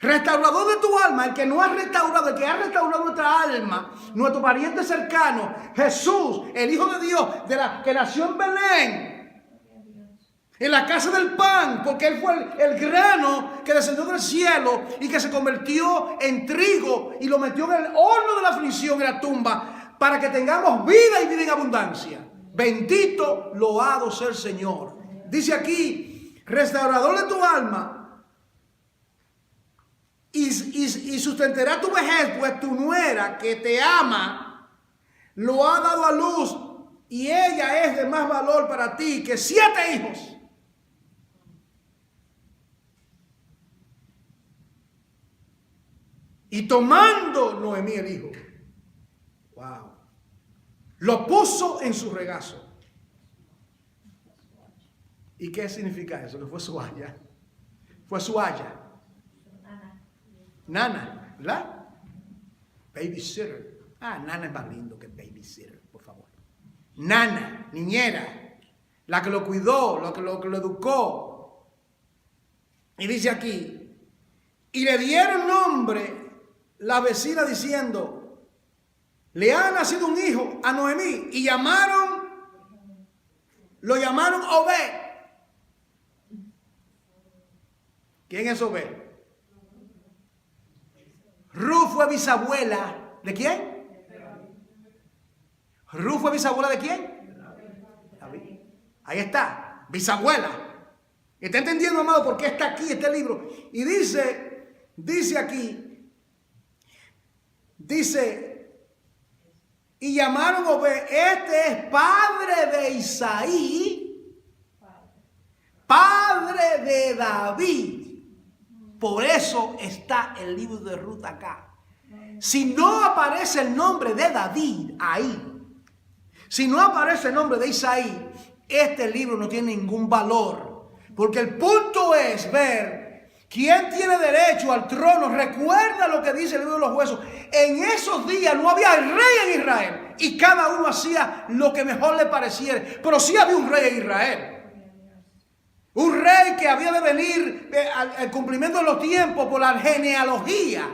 Restaurador de tu alma, el que no ha restaurado, el que ha restaurado nuestra alma, nuestro pariente cercano, Jesús, el Hijo de Dios, que nació en Belén, en la casa del pan, porque él fue el grano que descendió del cielo y que se convirtió en trigo y lo metió en el horno de la aflicción, en la tumba, para que tengamos vida y vida en abundancia. Bendito, loado sea el Señor. Dice aquí, restaurador de tu alma, y sustentará tu vejez, pues tu nuera que te ama lo ha dado a luz, y ella es de más valor para ti que 7 hijos. Y tomando Noemí el hijo, wow, lo puso en su regazo. ¿Y qué significa eso? Que fue su haya. Fue su haya. Nana, ¿verdad? Babysitter. Nana es más lindo que babysitter, por favor. Nana, niñera, la que lo cuidó, la que lo educó. Y dice aquí, y le dieron nombre la vecina diciendo, le ha nacido un hijo a Noemí, y lo llamaron Obed. ¿Quién es Obed? Ruth fue bisabuela ¿de quién? Ruth fue bisabuela ¿de quién? David. Ahí está, bisabuela. ¿Está entendiendo, amado, por qué está aquí este libro? Y dice aquí, y llamaron a Obed, este es padre de Isaí, padre de David. Por eso está el libro de Ruth acá. Si no aparece el nombre de David ahí, si no aparece el nombre de Isaí, este libro no tiene ningún valor. Porque el punto es ver quién tiene derecho al trono. Recuerda lo que dice el libro de los Jueces. En esos días no había rey en Israel. Y cada uno hacía lo que mejor le pareciera. Pero sí había un rey en Israel. Un rey que había de venir al cumplimiento de los tiempos por la genealogía.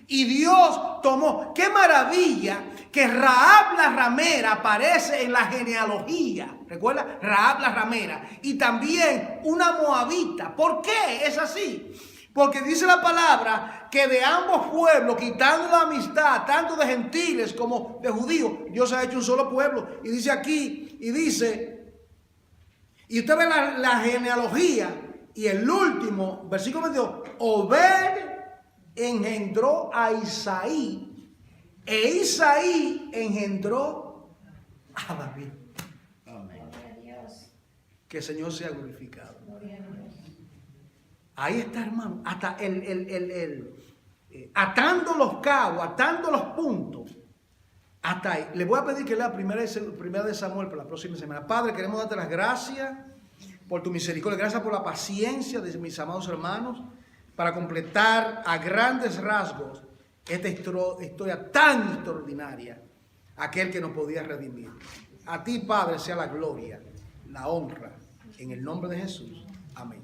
Y Dios tomó. ¡Qué maravilla! Que Rahab la ramera aparece en la genealogía. ¿Recuerda? Rahab la ramera. Y también una moabita. ¿Por qué es así? Porque dice la palabra que de ambos pueblos, quitando la amistad, tanto de gentiles como de judíos, Dios ha hecho un solo pueblo. Y dice aquí, y usted ve la genealogía, y el último, versículo 22, Obed engendró a Isaí, e Isaí engendró a David. Amén. Que el Señor sea glorificado. Ahí está, hermano, hasta atando los cabos, atando los puntos. Hasta ahí. Le voy a pedir que lea primera de Samuel para la próxima semana. Padre, queremos darte las gracias por tu misericordia. Gracias por la paciencia de mis amados hermanos para completar a grandes rasgos esta historia tan extraordinaria. Aquel que nos podía redimir. A ti, Padre, sea la gloria, la honra. En el nombre de Jesús. Amén.